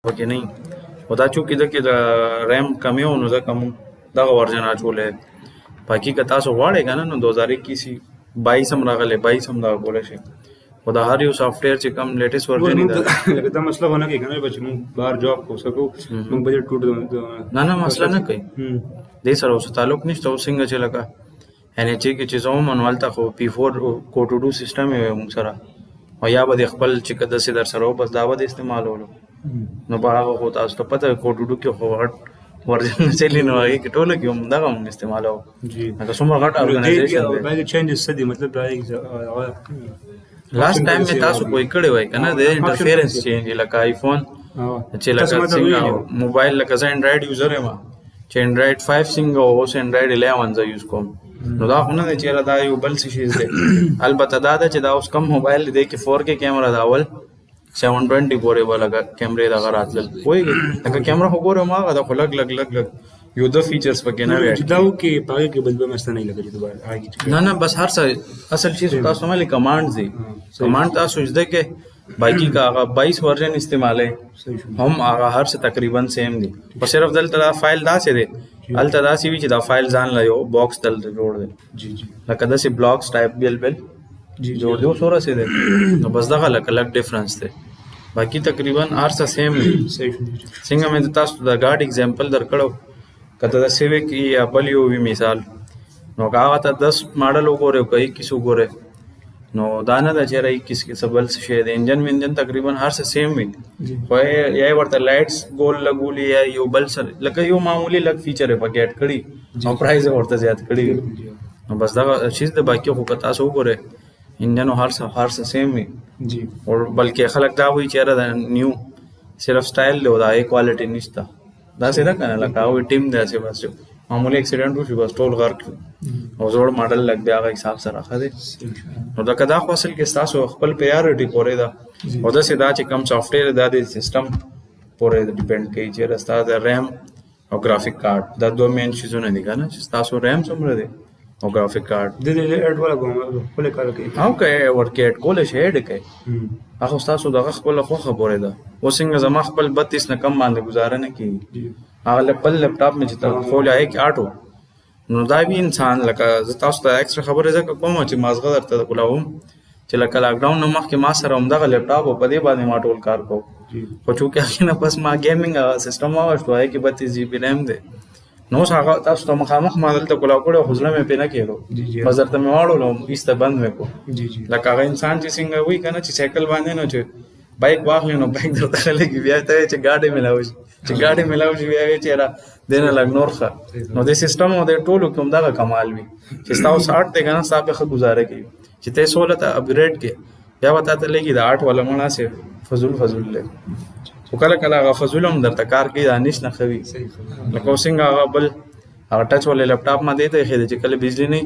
پکې نه وي. خو دا چونکې دکې د ریم کمې وو نو ځکه مونږ دغه ورژن اچولی دی. په حقیقت تاسو غواړئ که نه نو 2021 22 هم راغلی 22 هم دغه کولی شئ. خو د هر یو سافټویر چې کوم لیټسټ ورژن دی لکه دا مسله ونه کوي که نه چې مونږ بهر جاب کوو څه کوو مونږ بجټ ټوټ نه مسله نه کوي. دې سره اوس تعلق نشته. اوس څنګه چې لکه NHA کې چې زه وم نو هلته خو P4 کوټوډو سیسټم یې وی مونږ سره او یا به د خپل چې که داسې در سره و بس دا به د استعمالولو. نو په هغه خو تاسو ته پته کوټوډو کې خو غټ ورژن چلی نو هغې کې ټوله کې هم دغه مونږ استعمالوو. لکه څومره غټ ارګنایزیشن دی. چینجز څه دي مطلب لاست ټایم مې تاسو کوی کړی وای که نه د انټرفیرنس چینج لکه آیفون چې لکه څنګه موبایل لکه زه انډرایډ یوزر یم چې انډرایډ 5 څنګه اوس انډرایډ 11 زه یوز کوم نو دا خو نه دی چېرې دا یو بل څه شیز دی. البته دا ده چې دا اوس کم موبایل دی کې 4K کیمره دا اول 720 پورې به لکه کیمرې دغه راتلل پوهېږې لکه کیمره خو ګورم هغه ده خو لږ یو د فیچرز پکې نه وي. دا کې پاګه کې بل به مسته نه لګي دوباره نه بس هر څه اصل چیز تاسو مالي کمانډز دي. کمانډ تاسو زده کې باقي کا هغه 22 ورژن استعمالوي هم هغه هر څه تقریبا سیم دي. په صرف دلته دا فایل داسې دی هلته داسې وي چې دا فایل ځان له یو باکس دلته جوړ دی لکه داسې بلاکس ټایپ بیل جوړ دی اوس ورسې دی نو بس دغه لږ ډفرنس دی. باقي تقریبا هر څه سیم دي. څنګه مې تاسو د ګاډ اگزامپل درکړو کته د سیویک یا بل یو وي مثال نو هغه ته 10 ماډل وګورئ که 21 وګورئ نو دا نه ده چېرې 21 کې څه بل څه شی دی. انجن تقریبا هر څه سیم وي خو یا ورته لایټس ګول لګولي یا یو بل سره لکه یو معمولي لږ فیچر یې پکې اډ کړي او پرایز یې ورته زیات کړي نو بس دغه چیز د باقي خو که تاسو وګورئ انجن هر څه سیم وي او بلکې خلک دا وایي چېرې د نیو صرف سټایل دی او د هغې کوالټي نشته. داسې ده که نه لکه هغوی ټیم داسې بس معمولي اکسیډنټ وشي بس ټول غرق شو او زوړ ماډل لږ بیا هغه حساب سره ښه دی. نو لکه دا خو اصل کې ستاسو خپل پریارټي پورې ده او داسې دا چې کوم سافټویر دا د سیسټم پورې ډیپینډ کوي چېرې ستا د ریم او ګرافیک کارډ دا دوه مین چیزونه دي که نه چې ستاسو ریم څومره دی او ګرافیک کارډ د دې اډ ولا کوم خپل کار کوي او که ورکې اډ کولی شي اډ کوي هغه ستاسو دغه خپله خوښه پورې ده. اوس څنګه زما خپل 32 نه کم باندې ګزاره نه کېږي هغه خپل لیپټاپ مې چې خولې هغې کې آټو نو دا وي انسان لکه زه تاسو ته اکسټرا خبرې ځکه کوم چې مازغه درته کولاوم چې لکه لاکډاون نه مخکې ما سره همدغه لیپټاپ او په دې باندې ما ټول کار کوو خو چونکې هغې نه پس ما ګیمینګ سیسټم واغشتو هغې کې 32 GB ریم دی نو اوس هغه تاسو ته مخامخ ما دلته کولاو کړی خو زړه مې پرې نه کېدو بس درته مې واړولو ایسته بند مې کړو لکه هغه انسان چې څنګه وایي که نه چې سایکل باندې نو چې بایک واخلي نو بایک درته خلکي بیا ته چې ګاډی میلاو شي چې ګاډی میلاو شي بیا وایي چېره دی نه لږ نور ښه نو د سیسټم او د ټولو کې همدغه کمال وي چې ستا اوس 8 دی که نه ستا پې ښه ګزاره کوي چې ته یې 16 ته اپګریډ کې بیا به تا ته لګي د 8 والا مړه سې فضول دی خو کله هغه فضول هم درته کار کوي دا نش نه ښه وي لکه اوس څنګه هغه بل هغه ټچ والا لیپټاپ ما دې ته ایښی دی چې کله بجلي نه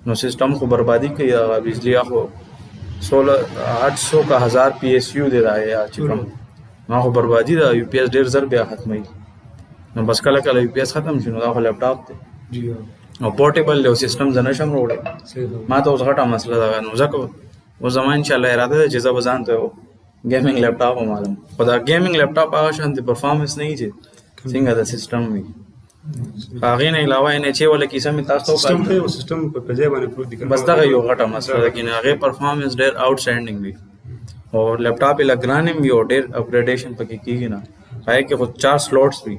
نو سیسټم خو بربادي کوي هغه بجلي خو 800 کا 1000 PSU دی دا یا چې کوم نو خو بربادي ده UPS ډېر زر بیا ختموي نو بس کله UPS ختم شي نو دا خو لیپټاپ دی او پورټیبل دی او سیسټم زه نشم وروړی ما ته اوس غټه مسله ده نو ځکه اوس زما انشاءالله اراده ده چې زه به ځان ته ګیمینګ لیپټاپ ومالم خو دا ګیمینګ لیپټاپ هغه شانتې پرفارمنس نه وي چې څنګه د سیسټم وي هغې نه علاوه NHA والا کیسه مې تاسو ته سیسټم په ځای باندې پروت دی بس دغه یو غټه مسله ده چې هغې پرفارمنس ډېر آوټسټینډینګ وي او لیپټاپ یې لږ ګران هم وي او ډېر اپګریډیشن پکې کېږي نه هغې کې خو 4 سلوټس وي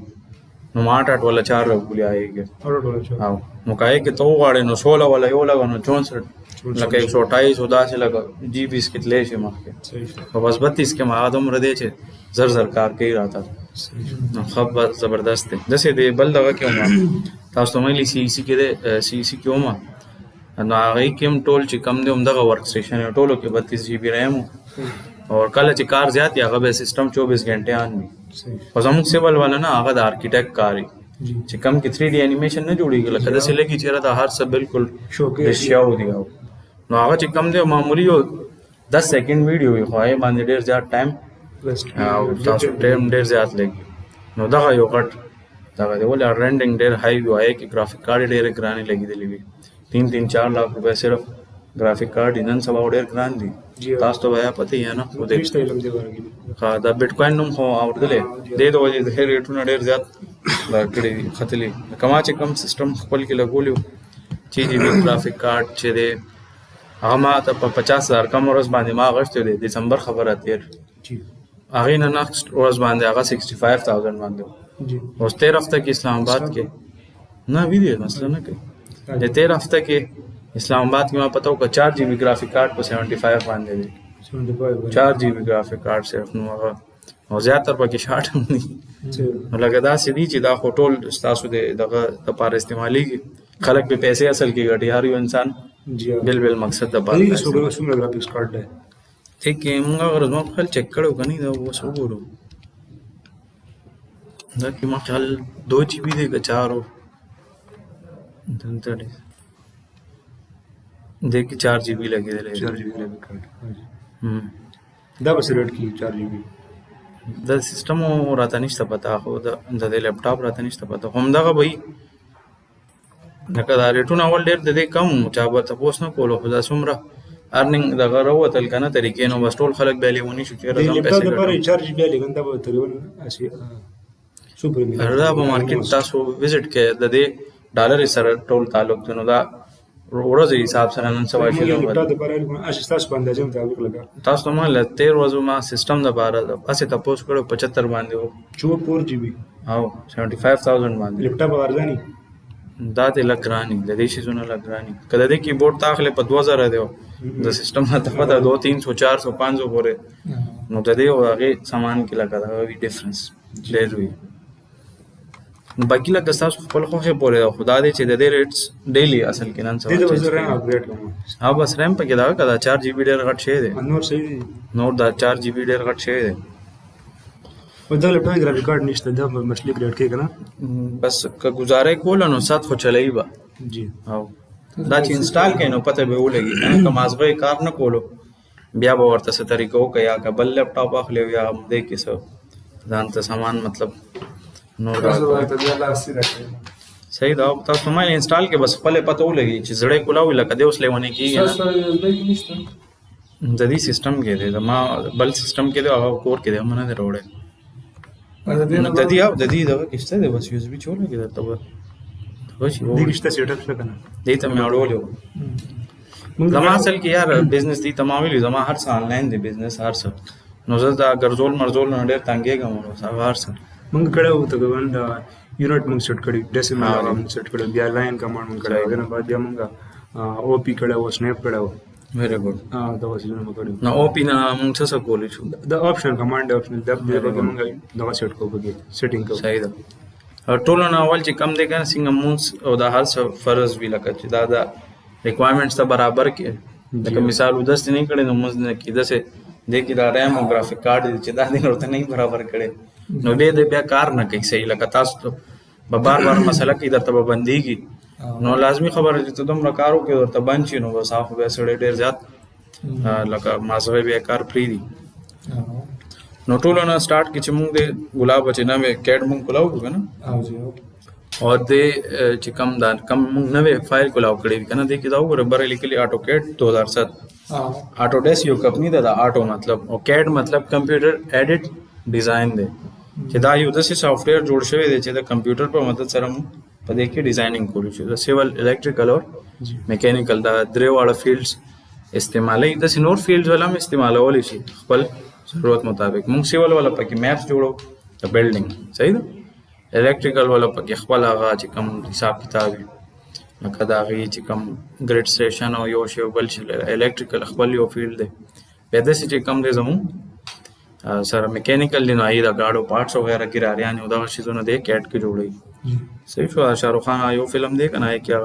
نو ما 8 والا 4 راوبولي هغې کې او نو که هغې کې ته وغواړې نو 16 والا یو لګه نو 64 لکه 128 او داسې لکه GB کې تللی شي مخکې خو بس 32 کې ما هغه دومره دی چې زر کار کوي راته نو ښه زبردست دی. داسې دی بل دغه کې هم تاسو ته ویلي CEC کې دی CEC کې هم نو هغې کې هم ټول چې کم دی همدغه ورک سټیشن ټولو کې 32 GB ریم او کله چې کار زیات وي هغه به سیسټم 24 ګنټې آن وي خو زموږ سیول والا نه هغه د آرکیټیکټ کار وي چې کم کې 3D انیمیشن نه جوړېږي لکه داسې لګي چې دا هر څه بالکل اشیاو دي نو هغه چې کم دی معمولي یو 10 سیکنډ ویډیو وي خو هغې باندې ډېر زیات ټایم او تاسو ټایم ډېر زیات لګي نو دغه یو غټ دغه دی ولې رینډنګ ډېر هائی وي هغې کې ګرافیک کارډ یې ډېرې ګرانې لګېدلې وي 3-4 लाख रुपए صرف graphic card نن سبا ډېر ګران دي جی. تاسو ته بیا پته یې نه خو دې رښتیا علم دی ورګي ها دا بیٹکوین نوم خو اورېدلې دې د وجې د ریټونه ډېر زیات کړي خطلې کما چې کم سیستم خپل کې لګولیو چې دې ګرافیک کارت چې دې هغه ما ته په 50000 کم ورځ باندې ما غشته دې دسمبر خبره تیر جی هغه نه نیکسټ ورځ باندې هغه 65000 باندې جی اوس 13 هفته کې اسلام آباد کې نه ویډیو مثلا نه کوي د 13 هفته کې اسلام آباد کې ما پتا و 4 GB گرافیک کارت په 75 باندې دی 75 4 GB گرافیک کارت صرف نو هغه او زیاتره پکې شارټ هم دي نو لکه دا سړي چې دا هوټل تاسو دغه لپاره استعمالي خلک به پیسې اصل کې ګټي هر یو انسان جی بل مقصد د دې باندې څومره گرافیکس کارت دی ٹھیک ہے موږ غرض ما خپل چیک کړو کني دا اوس وګورو دا کې ما خیال 2 GB دی که 4 دلته دی देखिए 4 GB लगे रहे 4 GB ग्राफिक कार्ड हम्म دا بس ریټ کی 4 GB دا سیستم راته نشته پتا خو د لپټاپ راته نشته پتا هم دا به لکه دا ریټونه اول ډېر د دې کم چا به تاسو نه کولو خو دا څومره ارننګ دغه راوتل کنه طریقې نو بس ټول خلک به لیونی شو چې دې راځم لپټاپ پیسې لپاره ګټم 4 GB لګن دا به تقریبا اسی سوپر میل دا په مارکیټ تاسو وزټ کې د دې ډالر سره ټول تعلق دی نو دا ورځې حساب سره نن سبا شي لپټاپ لپاره اساس تاسو باندې ځم مطابق لگا تاسو ما له 13 ورځې ما سیستم د بار اسه تاسو کړو 75 باندې وو 4 GB او 75000 باندې لپټاپ ارزانی دا د لګرانی د دې شیزونه لګرانی کله د کیبورډ تاخله په 2000 دی د سیستم ته پتا 2 300 400 500 پورې نو د دې هغه سامان کې لګا دا وی ډیفرنس ډېر وی باقی لکه تاسو خپل خوخه پورې خدا دې چې د دې ریټس ډیلی اصل کې نن دې د وزر رام اپډیټ کوم ها بس ریم په کې دا کدا 4 GB ډېر غټ شي دی انور صحیح دی نور دا 4 GB ډېر غټ شي دی او دا لپټاپ گرافیک کارت نشته دا مسلې ګریډ کې کنه بس که گزارې کول نو سات خو چلای با جی او دا چې انسټال کین نو پته به ولګي که مازغه کار نه کولو بیا به ورته څه طریقو کیا که بل لپټاپ اخلي یا دې کې څه ځان ته سامان مطلب نو صحیح دا تاسو ما انسټال کې بس خپل پته ولګي چې زړې کولاوي لکه دې اوس لیونه کیږي نه د دې سیستم کې دی ما بل سیستم کې دی هغه کور کې دی منه دی وروړي د دې او د دې دا کیسه دی بس یو ځبي چوله کې درته و خوشي و دې کیسه سیټ اپ څه کنه دې ته مې اړولې زما اصل کې یار بزنس دی تمام ویلې زما هر څه آنلاین دی بزنس هر څه نو زه دا ګرځول مرزول نه ډېر تنګېږم نو هر څه مونږ کړه وو ته ګوند یونټ مونږ سیټ کړی ډیسیمل مونږ سیټ کړو بیا لاین کمانډ مونږ کړو دنه بعد بیا مونږ او پی کړه و سنیپ کړه و ویری ګډ دا وسیله مونږ کړو نو او پی نه مونږ څه کولې شو دا آپشن کمانډ آپشن د دې مونږ دا سیټ کوو بګي سیټینګ کوو صحیح ده ټول نه اول چې کم دی کنه څنګه مونږ او دا هر څه فرض وی لکه چې دا ریکوایرمنټس ته برابر کې لکه مثال ودست نه کړي نو مونږ نه کیده سه دې کې دا ریم او گرافیک کارت چې دا نه ورته نه برابر کړي نو دې بیا کار نه کوي صحیح لکه تاسو به بار مسله کې درته بنديږي نو لازمی خبره چې ته دومره کارو کې ورته بند شي نو بس هغه به سړی ډېر زیات لکه مازغه بیا کار پری دي نو ټول نه سٹارټ کې چې موږ د ګلاب چې نامه کیټ موږ کولاو کنه او جی او دې چې کم موږ نوې فایل کولاو کړی کنه دې کې دا وګوره بر لیکلي آټو کیټ 2007 آټو ډیس یو کمپنی دا آټو مطلب او کیټ مطلب کمپیوټر ایډیټ ډیزاین دی چې دا یو داسې سافټویر جوړ شوی دی چې د کمپیوټر په مدد سره موږ په دې کې ډیزاینینګ کولو چې د سیول الکتریکل او میکانیکل دا درې واړه فیلډز استعمالي د نور فیلډز ولا هم استعمالول شي خپل ضرورت مطابق موږ سیول ولا پکې میپس جوړو د بلډینګ صحیح ده الکتریکل ولا پکې خپل هغه چې کوم حساب کتاب لکه دا غي چې کوم ګریډ سټیشن او یو شی بل شي الکتریکل خپل یو فیلډ دی په دې چې کوم دی زمو سره میکانیکل دی نو دا گاډو پارټس وغیرہ کې راریان او دا شیزونه دی کیټ کې جوړي صحیح شو شاروخ خان یو فلم دی کنه کې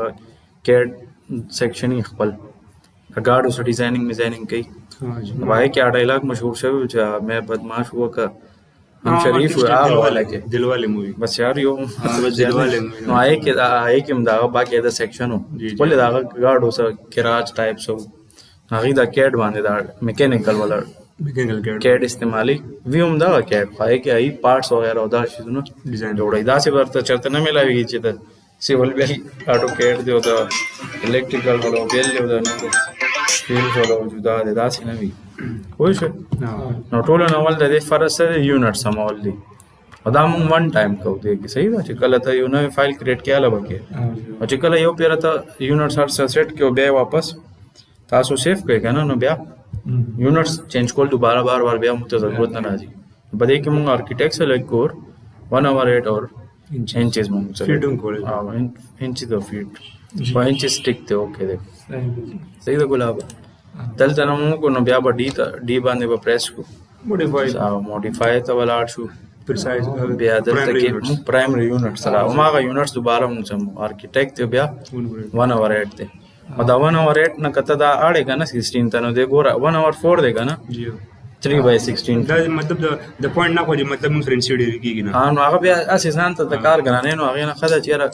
کیټ سیکشن خپل گاډو سره ډیزاینینګ کوي وای کې ډایلاګ مشهور شوی چې مې بدمعاش وکړ हम शरीफ हुआ वाला के दिलवाले मूवी बस यार यो दिलवाले नो आए के मदागा बाकी दा सेक्शन हो बोले दागा गार्ड हो स किराज type so هغه دا کیټ باندې دا میکانیکل ولا کیټ استعمالي ویوم دا کیټ پای کې ای پارټس وغیرہ او دا شیزونه ډیزاین جوړای دا څه ورته چرته نه ملایږي چې civil bill advocate دی او د الیکټریکل ولو بیل دی او د نو فیلډ ولو جدا دی داسې نه وي پوه شو نو ټولو نه اول د دې فرض سره یونټ سمول دي او دا مونږ ون ټایم کوو دی کې صحیح ده چې کله ته یو نوې فایل کریټ کړه وکړي او چې کله یو پیر ته یونټ سره سیټ کړو بیا واپس تاسو سیف کړئ کنه نو بیا یونټس چینج کول دوباره بار بیا مو ته ضرورت نه راځي په دې کې مونږ آرکیټیکټ سلیکټ کور 1/8 اور inches مونږ فیټون کول inches of feet 5 inches stick ته اوکې دی صحیح ده ګلاب دلته نو مونږ کو نو بیا به ډی باندې به پریس کو موډیفای ته ولاړ شو پریسایز بیا دلته کې پرایمری یونټ سره او ماغه یونټس دوباره مونږ سم آرکیټیکټ ته بیا 1/8 دی او دا 1/8 نه کته دا اړه کنه 16 ته نو دی ګوره 1/4 دی کنه جی 3/16 دا مطلب د پوینټ نه کوي مطلب موږ سره انسیډ کیږي نه نو هغه بیا اساساً ته کار غنانه نو هغه نه خدا چیرې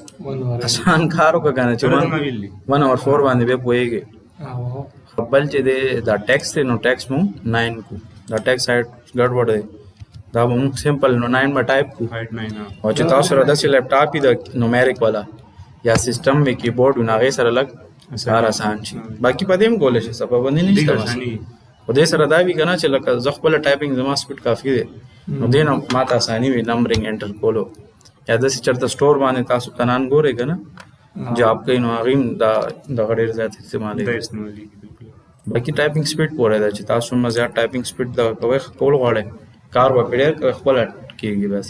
آسان کارو کنه چې 1/4 باندې به پويږي بل چې دا ټیکس نو ټیکس مو 9 کو دا ټیکس سایت ګډوډ دی دا مو سمپل نو 9 با ټایپ کو هایټ 9 او چې تاسو سره د لیپټاپ د نومریک والا یا سیستم می کیبورډ نه غي سره لګ سره آسان شي باقی پدې هم کولای شي سبب باندې نشته او دې سره دا وی کنه چې لکه زه خپل ټایپینګ زما سپیډ کافي دی نو دین ماته اساني وي نمبرینګ انټر کولو یا د چرته سٹور باندې تاسو تنان ګورئ کنه جاب کوي نو هغه دا د غډیر زیات استعمالي باقی ټایپینګ سپیډ پوره ده چې تاسو مزه ټایپینګ سپیډ دا کوي کول غواړي کار و پیډر خپل کیږي بس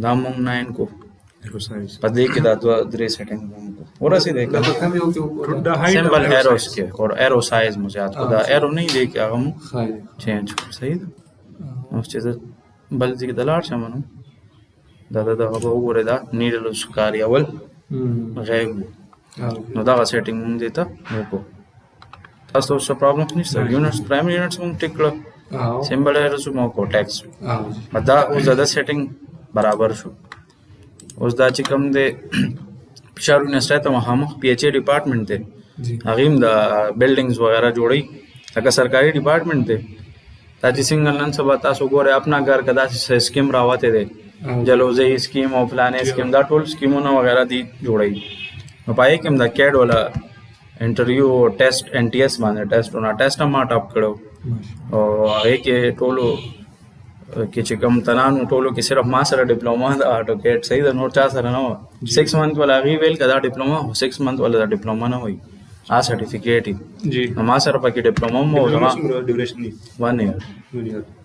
دا مونږ 9 کو پدې کې دا 2-3 سیټینګ ورسې دی کنه سمبل ایروز کې اور ایرو سایز مو زیات کو دا ایرو نه دی کې هغه مو چینج صحیح ده او چې بل دې دلار شمنو دا هغه وګوره دا نیډل سکاري اول غیب نو دا سیټینګ مونږ دیتا وکړو تاسو څه پرابلم نشته یونټس پرایمری یونټس مونږ ټیک کړو سمبل ایروز مو کو ټیکس دا او زیاده سیټینګ برابر شو اوس دا چې کوم دی فشارونه ستاسو مخامخ پی ایچ ای ډپارټمنټ دی هغه د بلډینګز وغیرہ جوړي لکه سرکاري ډپارټمنټ دی دا چې څنګه نن سبا تاسو ګوره خپل گھر کدا سکیم راوته دی جلوزي سکیم او پلانې سکیم دا ټول سکیمونه وغیرہ دی جوړي نو پای کوم دا کېډ ولا انټرویو ټیسټ ان ټی ایس باندې ټیسټ ما ټاپ کړو او هغه کې ټولو کې چې کوم تنانو ټولو کې صرف ما سره ډیپلوما د اډوکیټ صحیح د نور چا سره نه و 6 منث ولا غي ویل کدا ډیپلوما 6 منث ولا ډیپلوما نه وي آ سرټیفیکیټ جی ما سره پکې ډیپلوما مو زما ډیوریشن 1 ایئر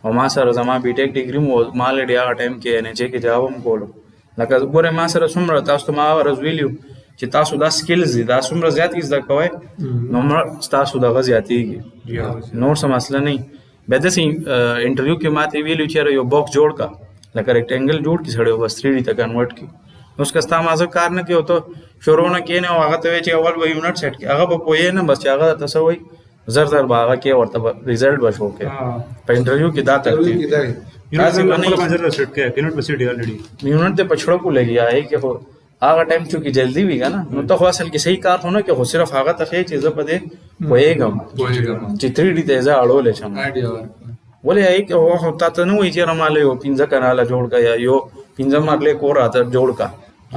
او ما سره زما بی ټیک ډیګری مو مال ډیا ټایم کې نه چې کې جواب کولو لکه ګوره ما سره څومره تاسو ما ورزویلیو چې تاسو دا سکلز دي دا څومره زیات زده کوئ نو تاسو دا غزياتيږي نور څه مسله نه به د انټرویو کې ماته ویلو چې یو باکس جوړ کا لکه ریکټنګل جوړ کی سړیو بس 3D ته کنورټ کی نو اس کا ستا مازه کار نه کیو ته شروع نه کینه هغه ته چې اول به یونټ سیټ کی هغه به پوهې نه بس هغه تاسو وای زر باغه کې ورته ریزلټ بشو کې په انټرویو کې دا ترتیب یونټ په منځ سیټ کې یونټ په سیټ الریډي یونټ ته پچړو کو لګیا ہے کہ هغه ټایم چې جلدی وی کنه نو ته اصل کې صحیح کار هونه کې خو صرف هغه ته چې زه پدې پوهېږم چې 3D ته ځا اړول شم ولې ای کې هو ته نو یې چې رماله یو 15 کناله جوړ کا یا یو 15 مرله کو راته جوړ کا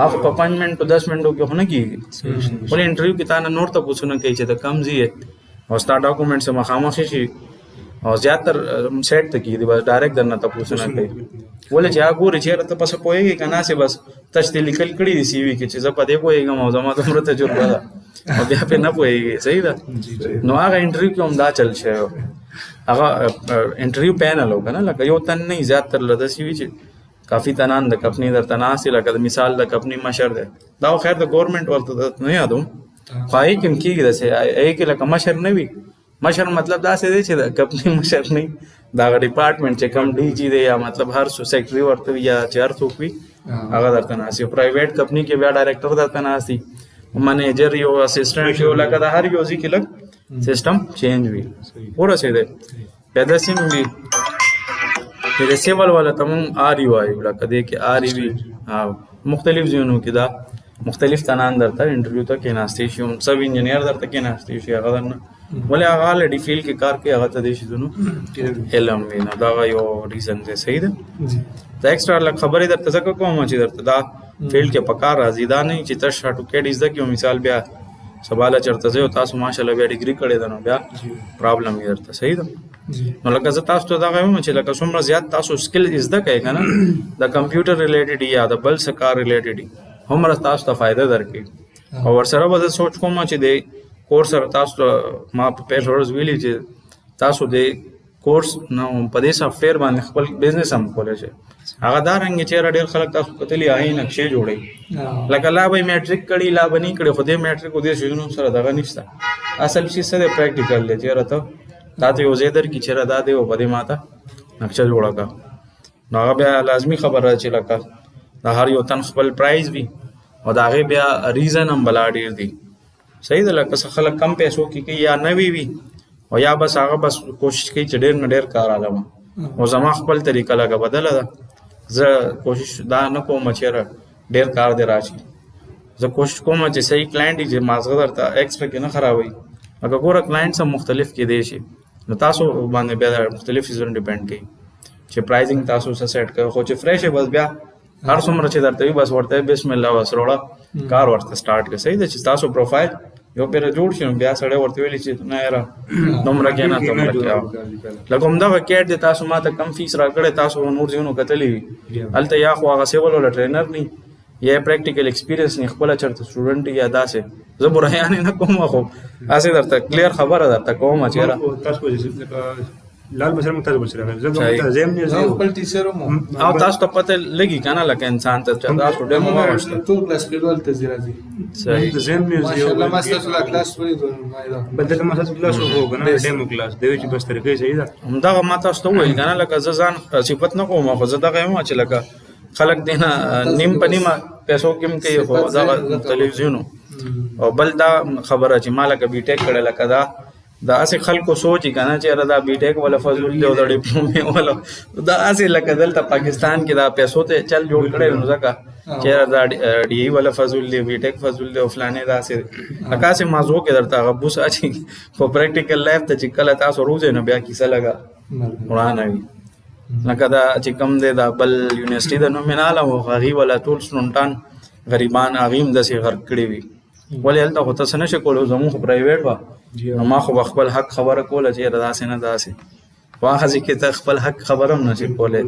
هغه په 5 منټ 10 منټو کې هونه کیږي ولې انټرویو کې تا نه نور ته پوښتنه کوي چې د کم زیه او ستا ډاکومېنټ سره مخامخ شي او زیاتر سیټ ته کیږي بس ډایرکټ درنه ته پوښتنه کوي ولې چې هغه ګوري چې ته پس پوهېږي کنه سه بس تاسو لیکل کړی دی سی وی کې چې زه پدې پوهېږم او زما دومره تجربه ده او بیا په نه پوهېږي صحیح ده نو هغه انټرویو کې هم دا چل شي هغه انټرویو پینل وکنه لکه یو تن نه زیاتر لده سی وی چې کافی تنان د کمپنی در تناسي لکه مثال د کمپنی مشر ده دا خیر د ګورنمنت ورته نه یادوم پای کوم کېږي د سه ای کې لکه مشر نه وي مشر مطلب دا څه دی چې د کمپنی مشر نه دا ډپارټمنټ چې کم ډي جی دی یا مطلب هر سیکرټري ورته یا چیر څوک وي هغه درته ناسي پرایویټ کمپنی کې بیا ډایرکټر درته ناسي منیجر یو اسسټنټ یو لکه د هر یو ځکه لګ سیستم چینج وي پورا څه دی پیدا سیم وي د سیول ولا تم آر یو آی لکه دې کې آر وي مختلف ځینو کې دا مختلف تنان درته انټرویو ته کې ناشتي شي سب انجینیر درته کې ناشتي شي هغه درنه ولې هغه لډی فیل کې کار کوي هغه ته دې شي زونو علم وینه دا یو ریزن دی صحیح ده دا ایکسترا خبرې درته ځکه کوم چې درته دا فیلډ کې پکار راځي دا نه چې تاسو ټوکېډ زده کیو مثال بیا سواله چرته زه تاسو ماشاءالله بیا ډیګري کړی ده نو بیا پرابلم یې درته صحیح ده نو لکه زه تاسو ته دا وایم چې لکه څومره زیات تاسو سکل زده کوئ کنه د کمپیوټر ریلیټډ یا د بل څه کار ریلیټډ هم تاسو ته فائدہ درکړي او ورسره به زه سوچ کوم چې د کورس سره تاسو ما په پیسورز ویلي چې تاسو د کورس نو په دې سافټویر باندې خپل بزنس هم کولای شئ هغه دا رنګ چې ډېر خلک تاسو کتلی آی نقشې جوړي لکه لا به میټریک کړي لا به نه کړي خو دې میټریک او دې شنو سره دغه نشته اصل شي سره پریکټیکل دی چې راته دا ته یو زیدر کی چیرې دا دی او په دې ماته نقشه جوړه کا نو هغه بیا لازمی خبره چې لکه دا هر یو تن خپل پرایز وي او دا هغه بیا ریزن هم بلا ډیر دی صحیح ده لکه خلک کم پیسو کې یا نوی وي او یا بس هغه بس کوشش کوي چې ډیر نه ډیر کار علم او زما خپل طریقه لګه بدله ده زه کوشش دا نه کوم چې ډیر کار دی راشي زه کوشش کوم چې صحیح کلاینټ چې مازغه درته ایکسپیکټ نه خرابوي اگر ګوره کلاینټ هم مختلف کې دی شي نو تاسو باندې بیا مختلف چیزونه ډیپند کوي چې پرایزینګ تاسو سره سیټ کړئ خو چې فرش بس بیا هر څومره چې درته وي بس ورته بسم الله وسروړه کار ورته سٹارټ کړئ صحیح ده چې تاسو پروفایل یو پیر جوړ شي بیا سره ورته ویلی چې نه یاره دومره کې نه دومره کې لکه همدا وکیټ دی تاسو ما ته کم فیس راکړی تاسو نور ځینو کتلی وي هلته یا خو هغه سیول ولا ټرینر نه یا پریکټیکل ایکسپیرینس نه خپل چرته سټوډنټ یا داسې زه برهان نه کوم خو اسې درته کلیر خبره درته کوم چې تاسو لال بسر مختلف بسر زه زم نه زه خپل ټیچر مو او تاسو ته پته لګي کنه لکه انسان ته چې تاسو ډېر مو واښته ټول کلاس کې ډول ته راځي صحیح زم نه ماشاءالله ماستر کلاس وې بدل ما تاسو کلاس وو کنه ډیمو کلاس دوی چې بس طریقې صحیح ده همدغه ما تاسو ته وایي کنه لکه زه ځان صفت نه کوم خو زه دغه یم چې لکه خلک دینه نیم په نیمه پیسو کې کوي خو دا مختلف ځینو او بل دا خبره چې مالک بي ټیک کړه لکه دا اسې خلکو سوچي کنه چې را دا بي ټیک ولا فضل دی او د ډیپلومه ولا دا اسې لکه دلته پاکستان کې دا پیسو ته چل جوړ کړي نو ځکه چې دا ډي ولا فضل دی بي ټیک فضل دی او فلانه دا اسې لکه اسې موضوع کې درته غبوس اچي په پریکټیکل لایف ته چې کله تاسو روزه نه بیا کیسه لگا وړاندې وي لکه دا چې کم دی دا بل یونیورسيټي د نومینال او غي ولا ټول سټوډنټان غریبان اغیم د سي غرق کړي وي ولې هلته خو تاسو نشئ کولی زموږ خو پرایویټ وه نو ما خو خپل حق خبره کوله چې داسې نه داسې واخه چې ته خپل حق خبره هم نشي کولی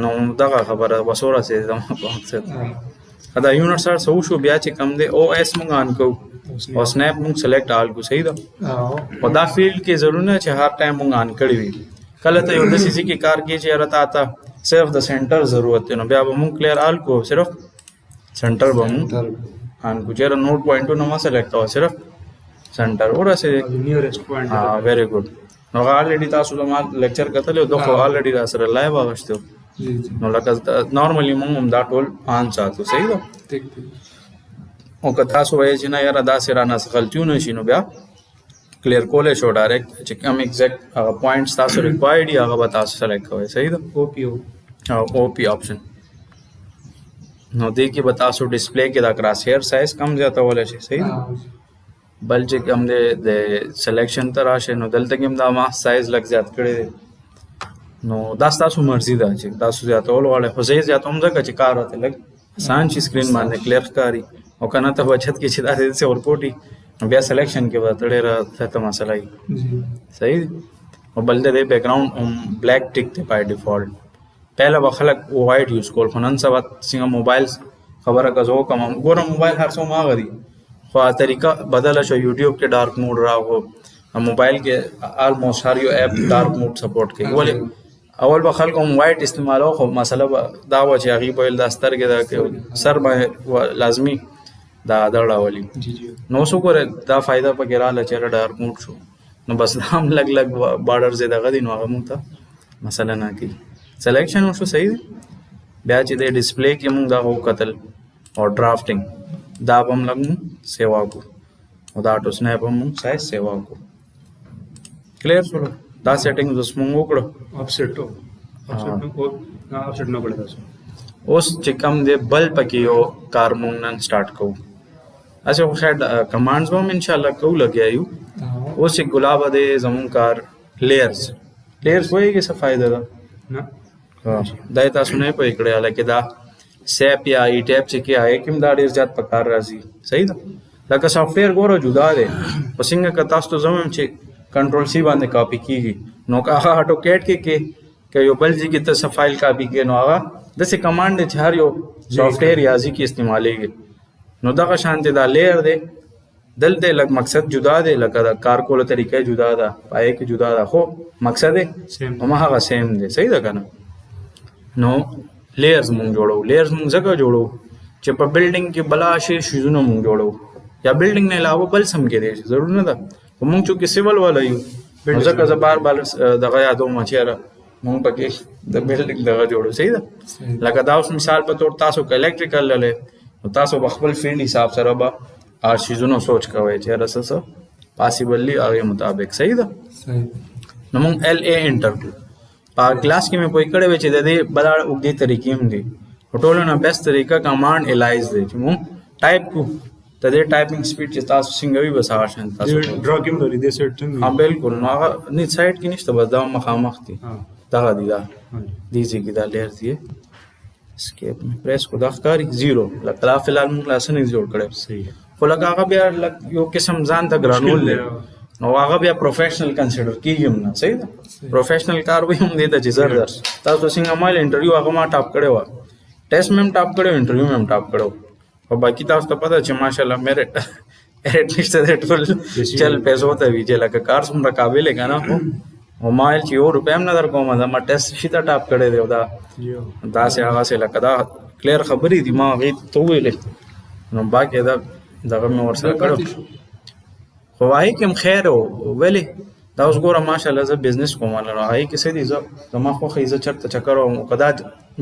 نو دغه خبره بس ورسېد زما په مقصد دا یونټ سره څه وشو بیا چې کم دی او ایس مونږ آن کوو او سنیپ مونږ سلیکټ آل کو صحیح ده او دا فیلډ کې ضرور نه چې هر ټایم مونږ آن کړی وي کله ته یو داسې ځای کې کار کوي چې رته آتا صرف د سینټر ضرورت دی نو بیا به مونږ کلیر آل کو صرف سینټر به مونږ آن کو چېرې نوټ پوینټونه ما سلیکټ کوه صرف سینټر ورسېد نیرست پوینټ ویری ګډ نو الریډي تاسو زما لیکچر کتل او دغه الریډي را سره لایو واغشتو نو لکه نارملی موږ هم دا ټول 5 ساعتو صحیح ده او که تاسو وایي چې نه یاره داسې رانه څه غلطیونه شي نو بیا کلیر کولی شو ډایرکټ چې کوم ایگزیکټ هغه پوینټس تاسو ریکوایرډ دي هغه به تاسو سلیکټ کوئ صحیح ده او پی آپشن نو دې کې به تاسو ډسپلی کې دا کراس هیر سایز کم زیاتولی شي صحیح ده بل چې کوم دی د سلیکشن ته راشئ نو دلته کې هم دا ما سایز لږ زیات کړی دی نو دا ستاسو مرضي ده چې تاسو زیاتول غواړئ خو زه یې زیاتوم ځکه چې کار راته لږ اسان شي سکرین باندې کلیر ښکاري او که نه ته بچت کې چې داسې داسې ورکوټي نو بیا سلیکشن کې به ته ډېره ښه مسله وي صحیح دی او بل د دې بیک ګراؤنډ هم بلیک ټیک دی بای ډیفالټ پهله به خلک وایټ یوز کول خو نن سبا څنګه موبایل خبره که زه وکړم ګوره موبایل هر څه هماغه دي خو طریقه بدله شو یوټیوب کې ډارک موډ راغو موبایل کې آلموسټ هر یو اپ ډارک موډ سپورټ کوي ولې اول به خلکو هم وایټ استعمالو خو مسله به دا وه چې هغوی به ویل دا سترګې دا سر به لازمي دا راولي نو اوس وګوره دا فایده پکې راغله چې ډارک موډ شو نو بس دا هم لږ لږ بارډرز یې دغه دي نو هغه موږ ته مسله نه کوي سلیکشن وشو صحیح دی بیا چې د ډسپلی کې موږ دا وکتل او ډرافټینګ دا به هم لږ سیوا کو او دا آټو سنیپ هم موږ سایز سیوا کو کلیر شولو دا سیټینګ اوس موږ وکړو اپسیټ اپسیټ نه کړی تاسو اوس چې کوم دی بل پکې یو کار موږ نن سټارټ کوو اچھا خو خیر کمانډز به هم انشاءالله کوو لګیا یو اوس چې ګلاب دی زموږ کار لیئرز پوهېږي څه فایده ده نه دا یې تاسو نه پوهې کړی حالانکې دا سیپ یا ای ټیپ چې کې هغې کې هم دا ډېر زیات په کار راځي. صحیح ده. لکه سافټویر ګوره جدا دی خو څنګه که تاسو ته زه وایم چې کنټرول سی باندې کاپي کېږي نو که هغه اټوکیټ کې که یو بل ځای کې ته څه فایل کاپي کړې نو هغه داسې کمانډ دی چې هر یو سافټویر یا ځای کې استعمالیږي. نو دغه شانتې دا لیر دی دلته لږ مقصد جدا دی لکه د کار کولو طریقه جدا ده پای کې جدا ده خو مقصد یې هماغه سیم دی. صحیح ده که نه. نو لیرز مونږ جوړو. لیرز مونږ ځکه جوړو چې په بلډینګ کې بلا شي شیزونه مونږ جوړو یا بلډینګ نه علاوه بل سم کېدی شي ضرور نه ده. خو مونږ چونکې سیول والا یو نو ځکه زه بار بار دغه یادوم چې یاره مونږ پکې د بلډینګ دغه جوړو. صحیح ده. لکه دا اوس مثال په طور تاسو که الکټریکل للی نو تاسو به خپل فیلډ حساب سره به هغه شیزونو سوچ کوئ چې یاره څه پاسیبل دي هغې مطابق. صحیح ده. نو مونږ ایل اے انټر کړو. په کلاس کې مې پوه کړی وی چې د دې بله اوږدې طریقې هم دي. په ټولو نه بیسټ طریقه کمانډ الایز دی چې مونږ ټایپ کړو د دې ټایپنګ سپیډ چې تاسو څنګه وي بس هغه شان تاسو ډرا کې هم لري دې سیټ څنګه. ها بالکل. نو هغه نه سایډ کې نشته بس دا مخامخ دي دغه دي دا دې ځای کې دا لیر دی. اسکیپ مې پریس کو دا ښکاري زیرو لکه لا فی الحال مونږ کلاس نه جوړ کړی. صحیح. خو لکه هغه بیا یو قسم ځان ته ګرانول دی نو هغه بیا پروفیشنل کنسیډر کېږي هم نه. صحیح ده. پروفیشنل کار به هم دی ته چې زبردست تاسو څنګه مال انټرویو هغه ما ټاپ کړی وه ټیسټ مې هم ټاپ کړی و انټرویو مې هم ټاپ کړی و او باقي تاسو ته پته چې ماشاءالله میرټ نشته دی ټول چل پیسو ته وي چې لکه کار څومره قابل یې که نه او ما ویل چې یو روپۍ هم نه در کومه دا ما ټیسټ شي ته ټاپ کړی دی او دا داسې هغسې لکه دا کلیر خبرې دي ما هغې ته وویلې نو باقي دغه مې ورسره کړی خو هغې کې هم خیر و ولې دا اوس ګوره ماشاءالله زه بزنس کوم نو هغې کې څه دي زما خوښه زه چېرته چکر وم که دا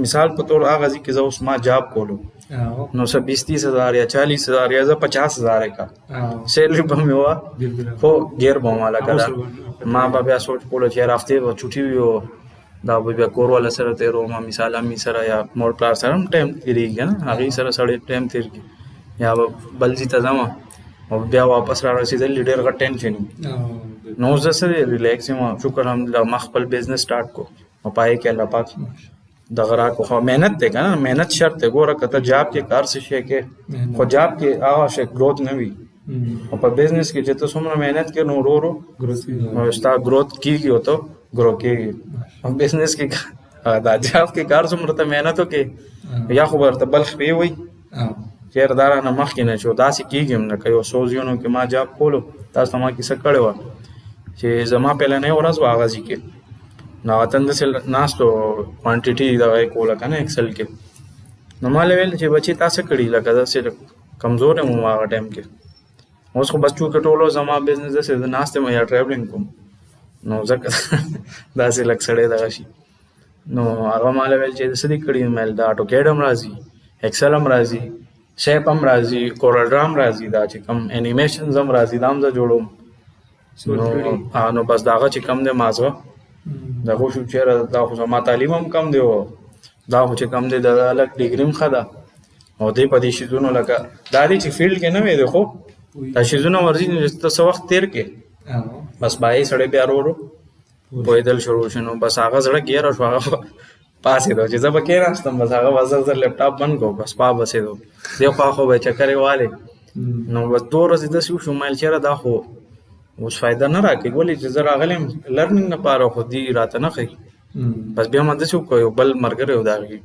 مثال په طور هغه ځای کې زه اوس ما جاب کولو نو څه 20-30 हज़ार या 40 हज़ार या 50 हज़ार کا سیلری به مې وه خو ګیر به ما لکه دا ما به بیا سوچ کولو چې یار هفتې به چوټي وي او دا به بیا کور والا سره تېروم مثال امي سره یا مور پلار سره هم ټایم تېرېږي که نه هغې سره سړی ټایم تېر کړي یا به بل ځای ته ځم او بیا واپس را رسېدل ډېر غټ ټینشن وي نو اوس زه څه دی ریلیکس یم شکر الحمدلله ما خپل بزنس سټارټ کو او پای کې الله پاک دغه راکړو خو محنت دی که نه محنت شرط دی ګوره که ته جاب کې کار څه شی کې خو جاب کې هغه شی ګروت نه وي او په بزنس کې چې ته څومره محنت کې نو ورو ورو ستا ګروت کېږي او ته ګرو کېږي او بزنس کې دا جاب کې کار څومره ته محنت وکړې یا خو به ورته بل خپې وي چېر دا رانه مخکې نه چې داسې کېږي هم نه که یو څو ځایونو کې ما جاب کولو تاسو ته ما کیسه کړې وه چې زما پهلنۍ ورځ وه هغه ځای کې نو وطن داسې ناستو کوانټیټي دغه یې کوله که نه ایکسل کې نو ما ویل چې بچې تا څه کړي لکه داسې کمزور یم هغه ټایم کې اوس خو بس چونکې ټولو زما بزنس داسې زه ناست یم یا ټریولینګ کوم نو ځکه داسې لږ سړی دغه شي نو هغه ما ویل چې څه دې کړي مې دا اټوکیډ هم راځي ایکسل هم راځي شیپ هم راځي کورل ډرا هم راځي دا چې کوم انیمیشنز هم راځي دا هم زه جوړوم نو بس د هغه چې کم دی ما زه دغه شو چېرې دا خو زما تعلیم هم کم دی او دا خو چې کم دی د الګ ډیګري هم ښه ده او دی په دې شیزونو لکه دا دی چې فیلډ کې نه وی دی خو دا شیزونه ورځي چې ته څه وخت تېر کې بس بایې سړی بیا ورو ورو پوهېدل شروع شو نو بس هغه زړه ګیره شو هغه پاسېدو چې زه به کېناستم بس هغه به زر لیپټاپ بند کړو بس پا بسېدو دې خوا خو به یې چکرې والې نو بس 2 ورځې داسې وشو ما ویل چېرې دا خو اوس فایده نه راکوي ولې چې زه راغلی یم لرنینګ لپاره خو دې راته نه ښایي بس بیا ما داسې وکړو یو بل ملګری و د هغې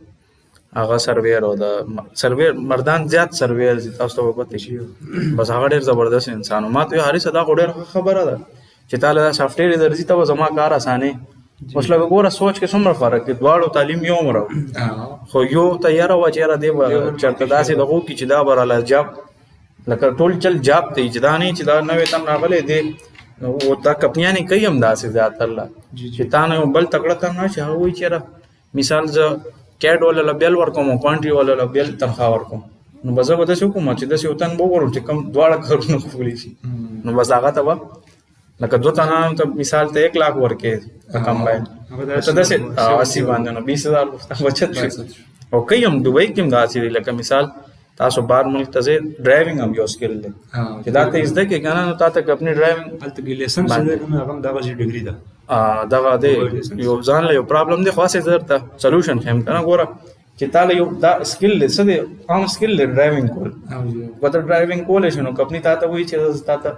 هغه سرویر او د سرویر مردان زیات سرویر دي تاسو ته به پته شي بس هغه ډېر زبردست انسان و ما ته ویل حریصه دا خو ډېره ښه خبره ده چې تا له دا سافټویر یې درځي ته به زما کار اسانې اوس لکه ګوره سوچ کې څومره فرق دی دواړو تعلیم یو عمره خو یو ته یاره وه چې یاره دی به چېرته داسې دغه وکړي چې دا به راله جاب لکه ټول چل جاب ته چې دا نه چې دا نوې تن راغلی دی او دا کمپنیانې کوي هم داسې زیاتره چې تا نه یو بل تکړه تن راشي هغه وایي چېرې مثال زه کیټ والا له بیل ورکوم او کوانټري والا له بیل تنخوا ورکوم نو به زه به داسې وکړم چې داسې یو تن به وګورم چې کوم دواړه کارونه کولی شي نو بس هغه ته به لکه 2 تنانو ته مثال ته 1 लाख ورکې په کمباین ته داسې 80 باندې نو 20,000 بچت شي او کوي هم دوبۍ کې هم داسې دی لکه مثال تاسو بار ملک ته ځئ ډرایوینګ هم یو سکل دی چې دا ته زده کړې که نه نو تا ته که اپنی ډرایوینګ هلته کې لیسنس دی که نه هغه هم دغسې ډګري ده دغه دی یو ځان له یو پرابلم دی خو هسې زه درته سلوشن ښیم که نه ګوره چې تعالی یو دا سکل دی څه دی عام سکل دی ډرایوینګ کول او جی وته ډرایوینګ کول شي نو کمپنی تا ته وایي چې تا ته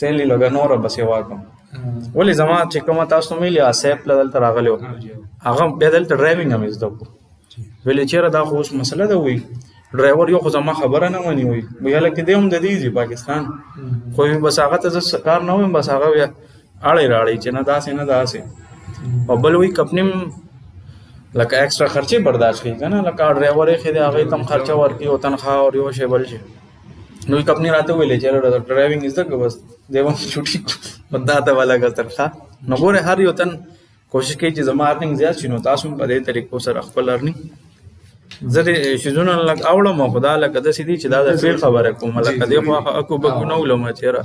سیلی لګا نور بس یو واکم ولې زما چې کومه تاسو مې لیا سیپ لدل تر راغلو هغه بدل ته ډرایوینګ هم زده کو ویل چیرې دا خو اوس مسله ده وي ډرایور یو خو زما خبره نه ونی وي ویل کې دیم د دې پاکستان خو بس هغه ته کار نه وي بس هغه اړې راړې چې نه داسې نه داسې او بل وی کمپنی لکه ایکسترا خرچه برداشت کوي کنه لکه ډرایور یې خې هغه کم خرچه ورکړي او تنخواه او یو شی بل شي نو کمپنی راته ویلې چې ډرایوینګ از د بس دیوم چټي بداته والا تنخواه نو ګوره هر یو تن کوشش کوي چې زما ارننګ زیات شي نو تاسو په دې طریقو سره خپل ارننګ زه دې شیزونه لکه اوړم خدا لکه د سیدی چې دا د فیل خبره کوم لکه دې خو اكو بګو نو لوم چیرې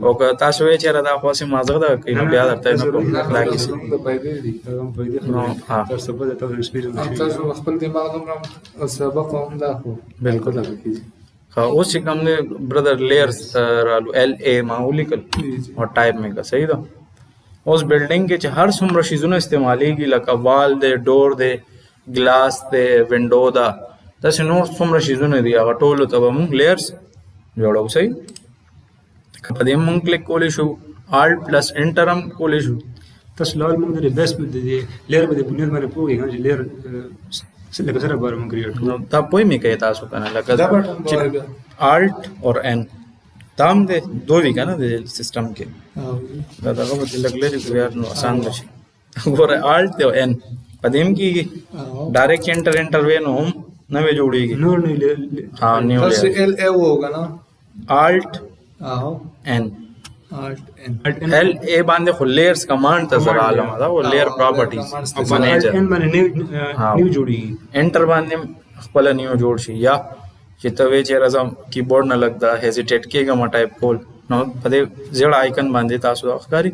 او که تاسو یې چیرې دا خو سم مازغه دا کینو بیا درته نه کوم دا کیسه د پیدا دي هغه په دې نو ها تاسو په دې تاسو ایکسپیرینس تاسو خپل دماغ هم سبق هم دا خو بالکل ها اوس چې کوم نه برادر لیئرز رالو ال ا ماولیکل او ټایپ میګه صحیح ده اوس بلډینګ کې چې هر څومره شیزونه استعمالېږي لکه وال دی ډور دی ګلاس دی وینډو دا داسې نور څومره شیزونه دي هغه ټولو ته به مونږ لیئرز جوړو صحیح په دې مونږ کلیک کولی شو آلټ پلس انټر هم کولی شو تاسو لال موږ د بیس په دې لیر په دې بنیاد باندې پوهیږئ چې لیر لکه سره بار موږ کریټ نو دا پوی می کوي تاسو کنه لکه آلټ اور ان تام دې دوی کنه د سیستم کې دا دغه په لګ لري خو یار نو آسان نشي ګوره آلټ او ان پدیم کې ډایرکټ انټر انټر وینو هم نوې جوړیږي نور نه ها نیو تاسو ال ا وګا نه آلټ او ان الټ ان ال ا باندې خو لیئرز کمانډ ته زرا علم دا او لیئر پراپرټیز او منیجر ان باندې نیو جوړیږي انټر باندې خپل نیو جوړ شي یا چې ته وې چې راځم کیبورډ نه لګدا هیزیټیټ کېږم ما ټایپ کول نو په دې زیړ آیکن باندې تاسو ښکاری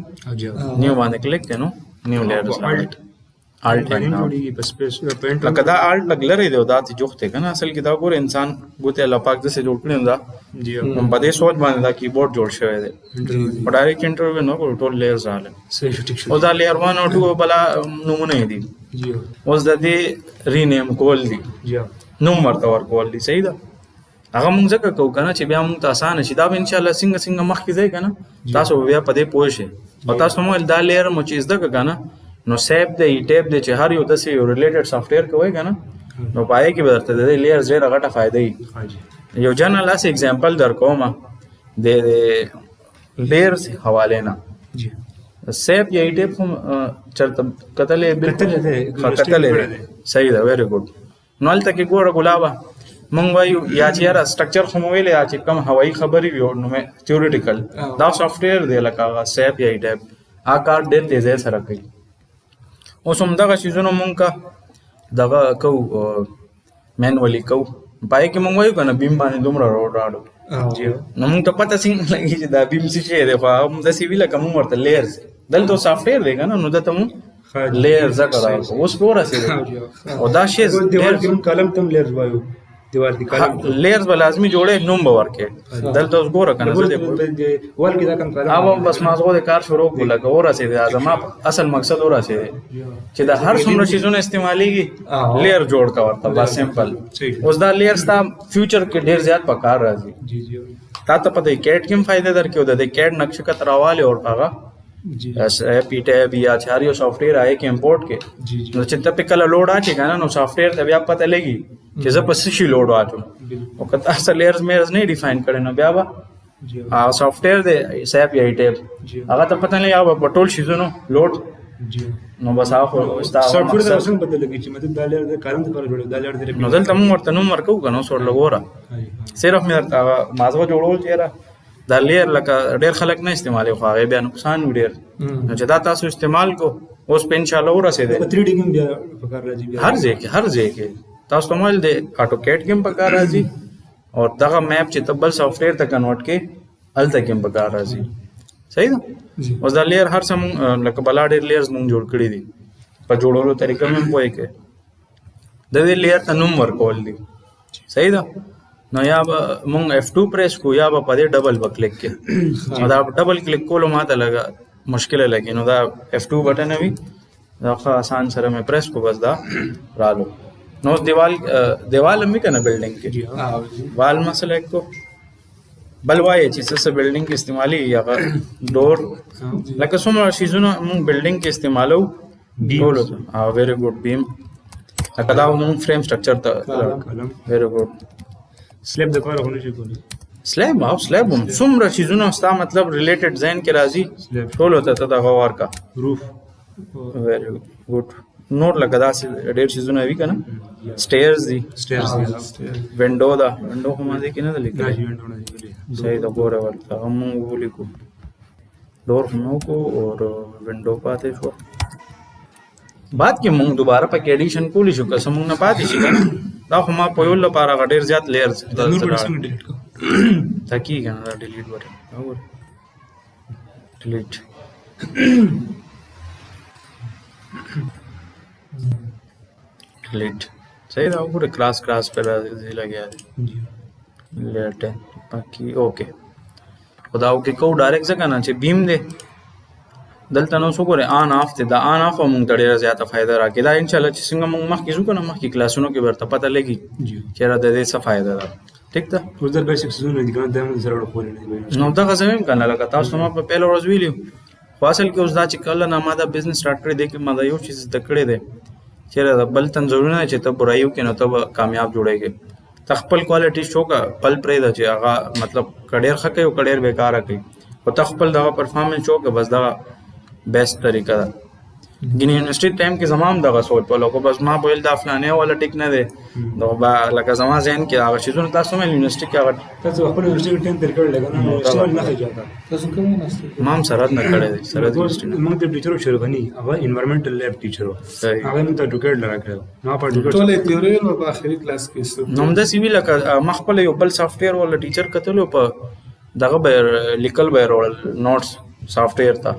نیو باندې کلیک کینو نیو لیئرز الټ جوړیږي په سپیس په انټر لکه دا الټ لګ لري دی دا چې جوخته کنه اصل کې دا ګور انسان ګوته الله پاک دې جوړ کړی دا جی هم په دې سوچ باندې دا کیبورډ جوړ شوی دی په ډایرکټ انټرویو نو ټول لیئرز آله صحیح ټیک شو او دا لیئر 1 او 2 بلا نمونه دي جی اوس د دې رینیم کول دي جی نوم ورته ورکول دي صحیح ده هغه مونږ ځکه کوو کنه چې بیا مونږ ته اسانه شي دا به ان شاء الله څنګه مخکې ځای کنه تاسو بیا په دې پوه شئ او تاسو مو دا لیئر مو چې زده کنه نو سیپ دی ټیپ دی چې هر یو د سی ریلیټډ سافټویر کوي کنه نو پای کې به درته د لیئر زیره غټه فائدې حاجی یو جنرال اس ایگزامپل در کوم د لیئرز حواله نه جی سیپ یا ټیپ هم چرته کتلې کتلې صحیح ده ویری ګډ نو الته کې ګوره ګلابا مونږ وایو یا چې را سټرکچر خو مو ویلې چې کم هوایی خبرې وي نو مې تھیوریټیکل دا سافټویر دی لکه سیپ یا ټیپ آکار ډېر تیزه سره کوي اوس هم دغه شیزونه مونږ کا دغه کو مینولی کو پای کې مونږ وایو کنه بیم باندې دومره روډ راړو جی نو مونږ ته پته څنګه لګي چې دا بیم څه شی دی خو هم د سی ویل کوم ورته لیئرز دلته سافټویر دی کنه نو دته مونږ لیئرز راځو اوس پورا سي او دا شی دیوال کې کالم تم لیئرز وایو دیوال کې کالم لیئرز به لازمي جوړې نوم به ورکې دلته اوس ګوره کنه زه دې وال کې دا کم کالم او بس مازغه د کار شروع کوله ګوره سي دا زما اصل مقصد ورا سي چې دا هر څومره شیزونه استعماليږي لیئر جوړ کا ورته بس سمپل اوس دا لیئرز تا فیوچر کې ډیر زیات پکار راځي جی جی تا ته پته کیټ کوم فائدہ درکې د دې کیټ نقشه کتراواله اور هغه جی اس پی ټیب یا چاریو سافټویر آئے کې امپورټ کې جی جی نو چې ته په کله لوډ اچي کنه نو سافټویر ته بیا پته لګي چې زه په څه شي لوډ واچم او کته اصل لیئرز مېرز نه ډیفاین کړي نو بیا با جی سافټویر دی سیپ یا ټیب هغه ته پته نه یا په ټول شیزونو لوډ جی نو بس هغه استا سافټویر دا څنګه بدل لګي چې مطلب دا لیر د کالم ته پر جوړ دا لیر د نو دلته موږ ورته نوم ورکو کنه سور لګورا صرف مې مازغه جوړول چیرې دا لیر لکه ډیر خلک نه استعمالي خو هغه بیا نقصان ډیر نو چې دا تاسو استعمال کو اوس په ان شاء الله ورسېده 3D کې بیا پکار راځي هر ځای کې تاسو مول د اټو کیټ کې پکار راځي او دغه میپ چې تبل سافټویر ته کنورټ کې الته کې پکار راځي صحیح ده اوس دا لیر هر سم لکه بلا ډیر لیرز مونږ جوړ کړی دي په جوړولو طریقه مې پوهه کې د دې لیر ته نوم ورکول دي صحیح ده نو یا مونږ F2 پریس کو یا په دې ډبل کلیک کې دا ډبل کلیک کولو ماته لگا مشکل لګي نو دا F2 بٹن وي دا آسان سره مې پریس کو بس دا رالو نو دیوال هم کنه بلډینګ کې جی हाँ وال مسله کو بل وایي چې څه بلډینګ کې استعمالي یا ډور لکه څومره شیزونه موږ بلډینګ کې استعمالو ټول ویری ګډ بیم لکه دا موږ فریم سټرکچر ته कलम ویری ګډ स्लैब د کار هونه شي کولی سلیب هم څومره شیزونه ستا مطلب ریلیټډ ذهن کې راځي Slab. ټول ته دا غوار کا روف ویری ګډ نور لکه دا ډېر شیزونه وی کنه سټیرز دي स्टेयर्स وینډو دا وینډو هم دې کې نه ना لیکل इवेंट होना चाहिए صحیح دا ګوره ورته هم ولیکو ډور هم کو اور وینډو پاتې شو بعد کې موږ دوباره په ایډیشن کولی شو که موږ نه پاتې شي کنه دا خو ما په یو لپاره ډېر زیات لیئرز नूर बड़ी संग डिलीट को تاکي کنه دا ډیلیټ وره اور ډیلیټ ډیلیټ صحیح دا وګوره کلاس پر راځي لګیا دی जी لیټ باقي اوکے خدا اوکے کو ډایرکټ ځکه نه چې بیم دی دلته نو څو ګوره آن آف ته دا آن آف موږ ته ډېره زیاته فائدہ راکړي دا ان شاء الله چې څنګه موږ مخکې ځو کنه مخکې کلاسونو کې ورته پته لګي जी چې را د دې څه فائدہ ده ټیک ده उधर बेसिक्स زونه دي کنه دمه سره ورکول نه نو دا غزویم کنه لکه تاسو ما په پیل ورځ ویلیو خو اصل کې اوس دا چې کله نه ما دا بزنس سٹارټ کړی دی کې ما دا یو چیز د کړی دی چې دا بل تنظیمونه چې ته برایو کې نو ته کامیاب جوړېږي تخپل کوالټي شو کا پل پرې دا چې هغه مطلب کډیر خکې او کډیر بیکاره کوي او تخپل دا پرفارمنس شو کا بس دا بیسټ طریقه ده ګینه یونیورسيټي ټایم کې زمام دغه سوچ په لوګو بس ما بویل دا فلانه ولا ټیک نه دی دا با لکه زما ذهن کې هغه شیزونه تاسو مې یونیورسيټي کې هغه تاسو خپل یونیورسيټي ټیم تر کړل لګا نه استعمال نه کیږي تاسو کوم نسته مام سره نه کړی دی سره د یونیورسيټي موږ د ټیچر شروغنی هغه انوایرنمنټل لیب ټیچر صحیح. هغه موږ ته ډوکټ لرا کړو ما په ډوکټ ټول تیوري او په اخري کلاس کې څه نو همدا سی وی لکه ما خپل یو بل سافټویر ولا ټیچر کتلو په دغه به لیکل به رول نوټس سافټویر ته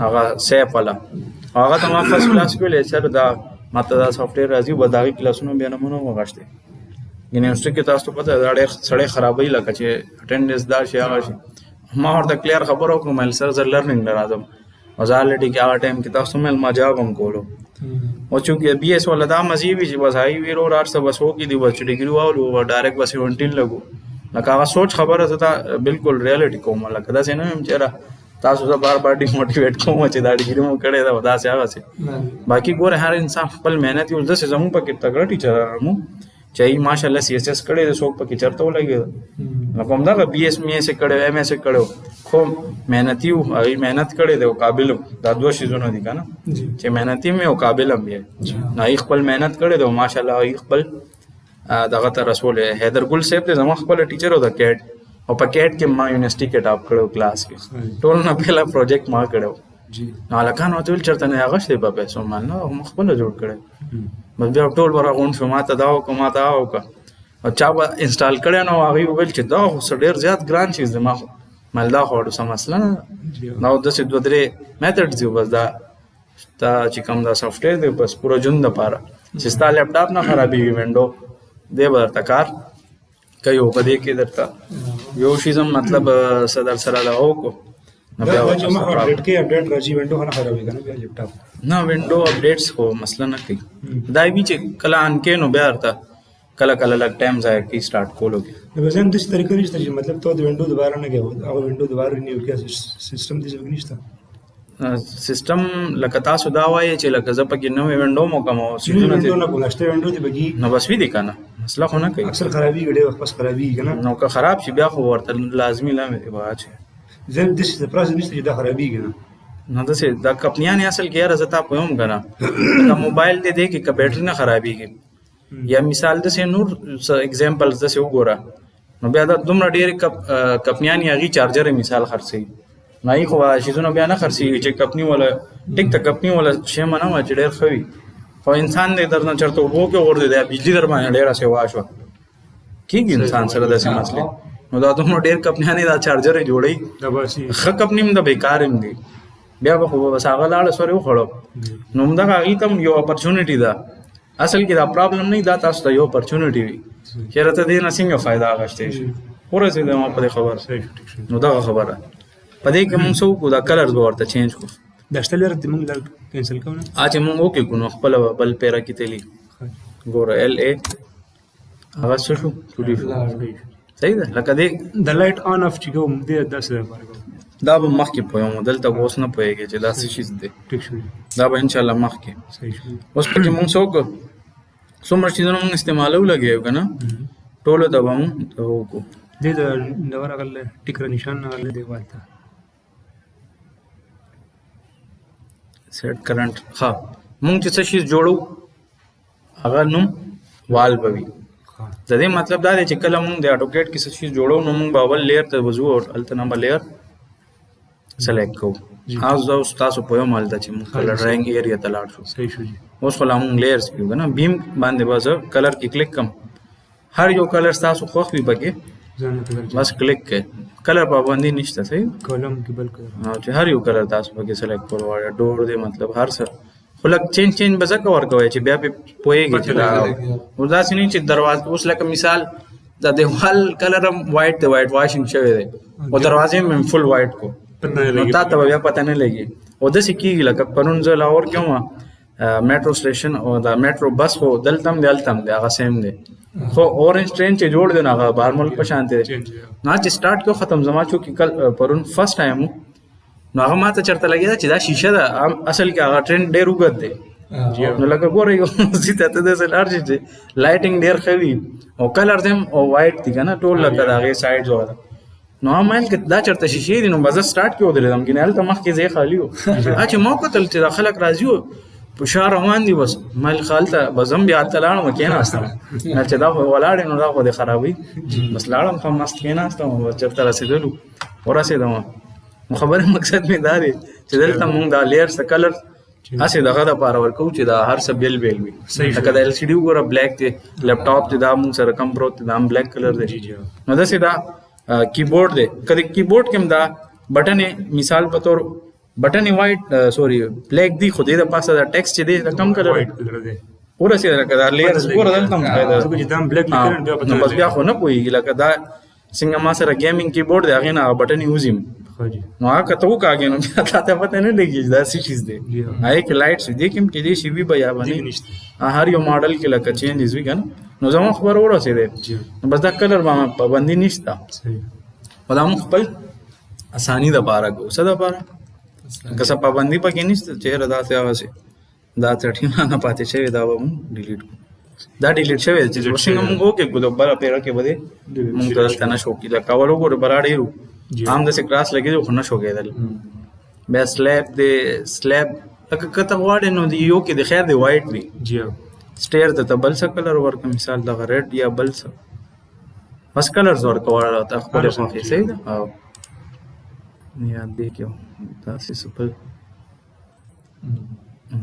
هغه سیپ والا هغه ته ما فرست کلاس کې لیکچر دا ماته دا سافټویر راځي و دا کلاسونو بیا نه مونږ وغښته یونیورسيټي کې تاسو پته دا ډېر سړی خرابې لکه چې اټینډنس دا شي هغه شي ما ورته کلیر خبرو کوم مل سر لرنینګ لرادم وزالټي کې هغه ټایم کې تاسو مل ما جواب هم کولو او چې بي اس ولا دا مزي وی چې بس هاي ویرو رات سب وسو کې دی بس ډیګری واو ډایرکټ بس 17 لګو لکه هغه سوچ خبره ده بالکل ریالټي کوم لکه دا څنګه هم چیرې تاسو ته بار بار ډی موټیویټ کوم چې دا ډیګری مو کړی دا ودا څه هغه څه باقي ګوره هر انسان خپل مهنت یو د څه زمو پکې تګړه ټیچر مو چې ماشاءالله سی اس اس کړي د سوق پکې چرته ولګي لکه هم دا بي اس می اس کړي ایم اس کړي خو مهنتي او هغه مهنت کړي دی او قابل دا دوه شیزونه دي کنه چې مهنتي مې او قابل هم دی نه خپل مهنت کړي دی ماشاءالله خپل دغه ته رسول حیدر ګل صاحب ته زما خپل ټیچر او د کیټ او په کیټ کې ما یونیورسيټي کې ټاپ کړو کلاس کې ټول نه پهلا پروجیکټ ما کړو جی نو لکان او ټول چرته نه هغه شته په پیسو مان نو خپل جوړ کړي بس بیا ټول ورغون شو ماته دا او کومه او کا او چا انسټال کړي نو هغه ویل چې دا ډېر زیات ګران شي زما مالدا خورو سم اصلا نو د څه دوه درې میتھډز دی بس دا چې کوم دا سافټویر دی بس پورا جون د پاره چې ستا لپټاپ نه خرابې وینډو دی ورته کار کوي او په دې کې درته یو شی زم مطلب صدر سره لاو کو دا چې ما اپډیټ کې اپډیټ راځي وینډو نه خرابې کنه بیا لپټاپ نه وینډو اپډیټس خو مسله نه کوي دا وی چې کله ان کې نو بیا ورته کله کله لګ ټایم ځای کی سٹارټ کولو کې د وزن د طریقې نشته چې مطلب ته د وینډو دوباره نه کوي هغه وینډو دوباره نیو کې سیستم دې څه نشته سیستم لکه تاسو دا وایي چې لکه زه پکې نوې وینډو مو کوم سیستم نه کومشته وینډو دې بګي نو بس وی دي کنه مسله خو نه کوي اکثر خرابې غړي وخت پس خرابې کنه نو که خراب شي بیا خو ورته لازمي لامه دی واچ زه د څه پراس نشته چې دا خرابې کنه نو دا کمپنیان اصل کې راځه تا پوم کنه دا موبایل دې کې ک بیټری نه خرابېږي یا مثال د سه نور एग्जांपल्स د سه وګوره نو بیا دا دومره ډېر کمپنیان یغي چارجر مثال خرڅي نه خو شیزونه بیا نه خرڅي چې کمپنی ولا ټیک ته کمپنی ولا شی منه ما چې ډېر خوي خو انسان دې درنه چرته وو کې ور دي بجلی در باندې ډېر سیوا شو کیږي انسان سره د سه مسله نو دا دومره ډېر کمپنیان دا چارجر جوړي دا باسي خ کمپنی د بیکار هم دي بیا به خو بس هغه لاړ سره وخړو نو موږ دا هغه تم یو اپورچونټی ده اصل کې دا پرابلم نه دا تاسو ته یو اپورچونټی وي چې راته دې نه څنګه फायदा اغشته شي ورسې دا ما په خبر نو دا خبره پدې کې موږ څو کو دا کلرز ورته چینج کو دا شتلر دې موږ کینسل کوو اځه موږ وکړو نو خپل بل پیرا کې تلی ګوره LA هغه څه شو ټولې شو صحیح ده لکه دې د لایټ آن اف چې کوم دې داسې لپاره کوم دا به مخکې پوهیم دلته به اوس نه پوهېږي چې دا څه شي دی ټیک شو دا به انشاءالله مخکې صحیح شو اوس پکې مونږ څه وکړو څومره چیزونه مونږ استعمالو لګیو که نه ټولو ته به مونږ وکړو دې د نور غل ټیکر نشان نه غل دی والته سیټ کرنٹ ها مونږ چې څه شي جوړو هغه نوم وال به وي د دې مطلب دا دی چې کله مونږ د اټوکیټ کې څه شي جوړو نو مونږ به اول لیر ته وځو او هلته نه به لیر سلیکټ کوو اوس تاسو پوهیږم هلته چې مونږ کلر ډرایینګ ایریا ته لاړ شو صحیح شو جی اوس خو لا مونږ لیرز کیو که نه بیم باندې به زه کلر کې کلیک کم هر یو کلر ستاسو خوښ وي پکې ځان ته کلر بس کلیک کړئ کلر پابندي نشته صحیح کولم کې بل کلر چې هر یو کلر تاسو پکې سلیکټ کول غواړئ ډور دی مطلب هر څه خو لږ چینج به ځکه ورکوئ چې بیا پې پوهېږي چې دا او داسې نه چې دروازه اوس لکه مثال د دیوال کلر هم وایټ دی وایټ واشنګ شوی دی او دروازې هم فل وایټ کو نو تا ته به بیا پته نه لګي او داسې کېږي لکه پرون زه لاهور کې وم میټرو سټیشن او دا میټرو بس خو دلته هم دی هلته هم دی هغه سیم دی خو اورنج ټرین چې جوړ دی نو هغه بهر ملک په شان دی نه چې سټارټ کړو ختم زما چونکې کل پرون فرسټ ټایم و نو هغه ما ته چېرته لګېده چې دا شیشه ده اصل کې هغه ټرین ډېر اوږد دی نو لکه ګوره یو مسجد ته داسې لاړ شي چې لایټنګ ډېر ښه وي او کلرز هم او وایټ دي که نه ټول لکه د هغې سایډز وغیره نو هم ویل که دا چېرته شیشې دي نو به زه سټارټ کې ودرېدم کینې هلته مخکې ځای خالي و چې ما وکتل چې دا خلک راځي و په شا روان دي بس ما ویل ښه هلته بس هم بیا هلته لاړم کېناستم چې دا خو ولاړ نو دا خو دې خرابوي بس لاړم ښه مست کېناستم بس چېرته رسېدلو ورسېدم نو خبرې مقصد مې دا دی چې دلته مونږ دا لیرز د کلر هسې دغه دپاره ورکوو چې دا هر څه بیل بیل وي لکه د LCD وګوره بلیک دی لیپټاپ دی دا مونږ سره کم پروت دی دا هم بلیک کلر دی نو داسې دا کیبورډ دی که د کیبورډ کې هم دا بټن مثال په طور بټن یې وایټ سوري بلیک دی خو دې د پاسه دا ټیکسټ چې دی د کم کلر وایټ کلر دی ورسېده لکه دا لیرز ګوره دلته هم چې دا بلیک لیکل بیا نو بس بیا خو نه پوهېږي لکه دا څنګه ما سره ګیمینګ کیبورډ دی هغې نه هغه بټن یې وځي نو هغه که ته وکاږې نو بیا تا ته پته نه لګي چې دا څه چیز دی هغې کې لایټس وي دې کې هم کېدای شي وي به یا به نه هر یو ماډل کې لکه چینجز وي که نه نو زما خبره ورسېدی نو بس دا کلر به پابندي نشته خو دا موږ خپل اساني دپاره کوو څه دپاره که څه پابندي پکې نشته چېرې داسې هغسې دا چټیونه نه پاتې شوې دا به مونږ ډیلیټ کړو دا ډیلیټ شوی چې څنګه مونږ وکړو د بله پیره کې به دی مونږ دلته نه شو کېده کول وګورو بلا ډېر و هم داسې کراس لګېدو خو نه شو کېدل بیا سلیب دی سلیب لکه که ته غواړې نو د یو کې د خیر دی وایټ وي سټیر ته ته بل څه کلر ورکړه مثال دغه ریډ یا بل څه بس کلرز ورکوه ته خپلې خوښې صحیح ده او یا دې کې داسې څه بل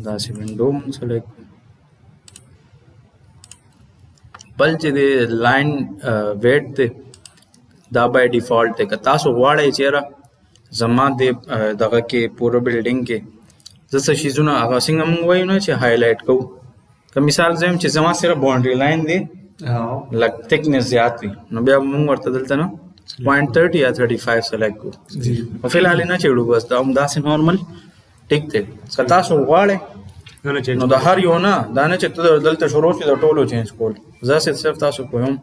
داسې وینډو مونږ سلیکټ بل چې د لاین ویټ دی دا بای ډیفالټ دی که تاسو غواړئ چېرې زما د دغه کې پوره بلډینګ کې زه څه شیزونه هغه څنګه مونږ وایو نه چې هایلایټ کوو که مثال زه یم چې زما صرف باونډري لاین دی لږ تھکنیس زیات وي نو بیا مونږ ورته دلته نه 0.30 یا 35 سلیکټ کوو په فلحال یې نه چېړو بس دا هم داسې نارمل ټیک دی که تاسو غواړئ نو د هر یو نه دا نه چې ته دلته شروع شي د ټولو چینج کول زه صرف تاسو پوهیم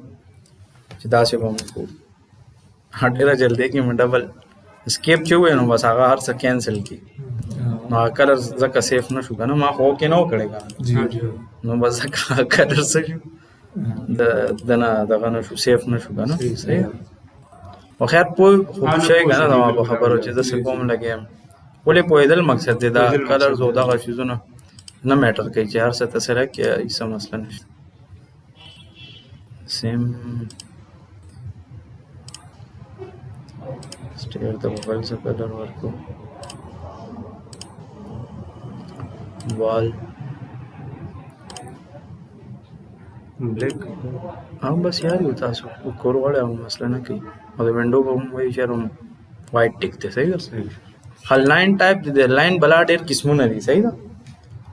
چې داسې به مونږ کوو ډېره جلدی کې مې ډبل اسکیپ چې ووایو نو بس هغه هر څه کینسل کړي نو هغه کلر ځکه سیف نه شو که نه ما خو اوکې نه و کړی که نو بس ځکه هغه کلر څه شو د نه دغه نه شو سیف نه شو که نه صحیح خو خیر پوه خو شوی که نه زما په خبرو چې زه څه کوم لګیم ولې پوهېدل مقصد دی دا کلرز او دغه چیزونه نه میټر کوي چې هر څه ته سره کې هیڅ مسله نشته سیم سټیر ته بل څه کلر ورکو وال بلیک هم بس یار یو تاسو کور غواړئ هم مسله نه کوي او د وینډو به هم وایي چې یار وایټ ټیک دی صحیح ده هر لاین ټایپ د لاین بلا ډېر قسمونه دي صحیح ده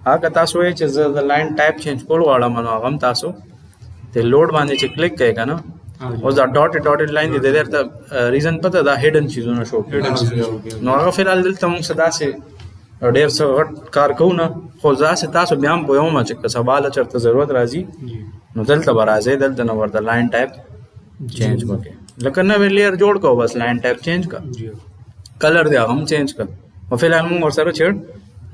هغه تاسو وایئ چې زه د لاین ټایپ چینج کول غواړم نو هغه هم تاسو د لوډ باندې چې کلیک کوئ که نه اوس دا ډاټډ لاین دی د دې ته ریزن پته دا هیډن چیزونه شو نو هغه فلحال دلته موږ څه داسې ډېر څه غټ کار کوو نه خو ځاسې تاسو بیا هم پوهومه چې که سبا چېرته ضرورت راځي نو دلته به راځئ دلته نه ورته لاین ټایپ چینج وکړئ لکه نوې لیر جوړ کړو بس لاین ټایپ چینج کړه کلر دی هغه هم چینج کړه او فلحال موږ ورسره چیړ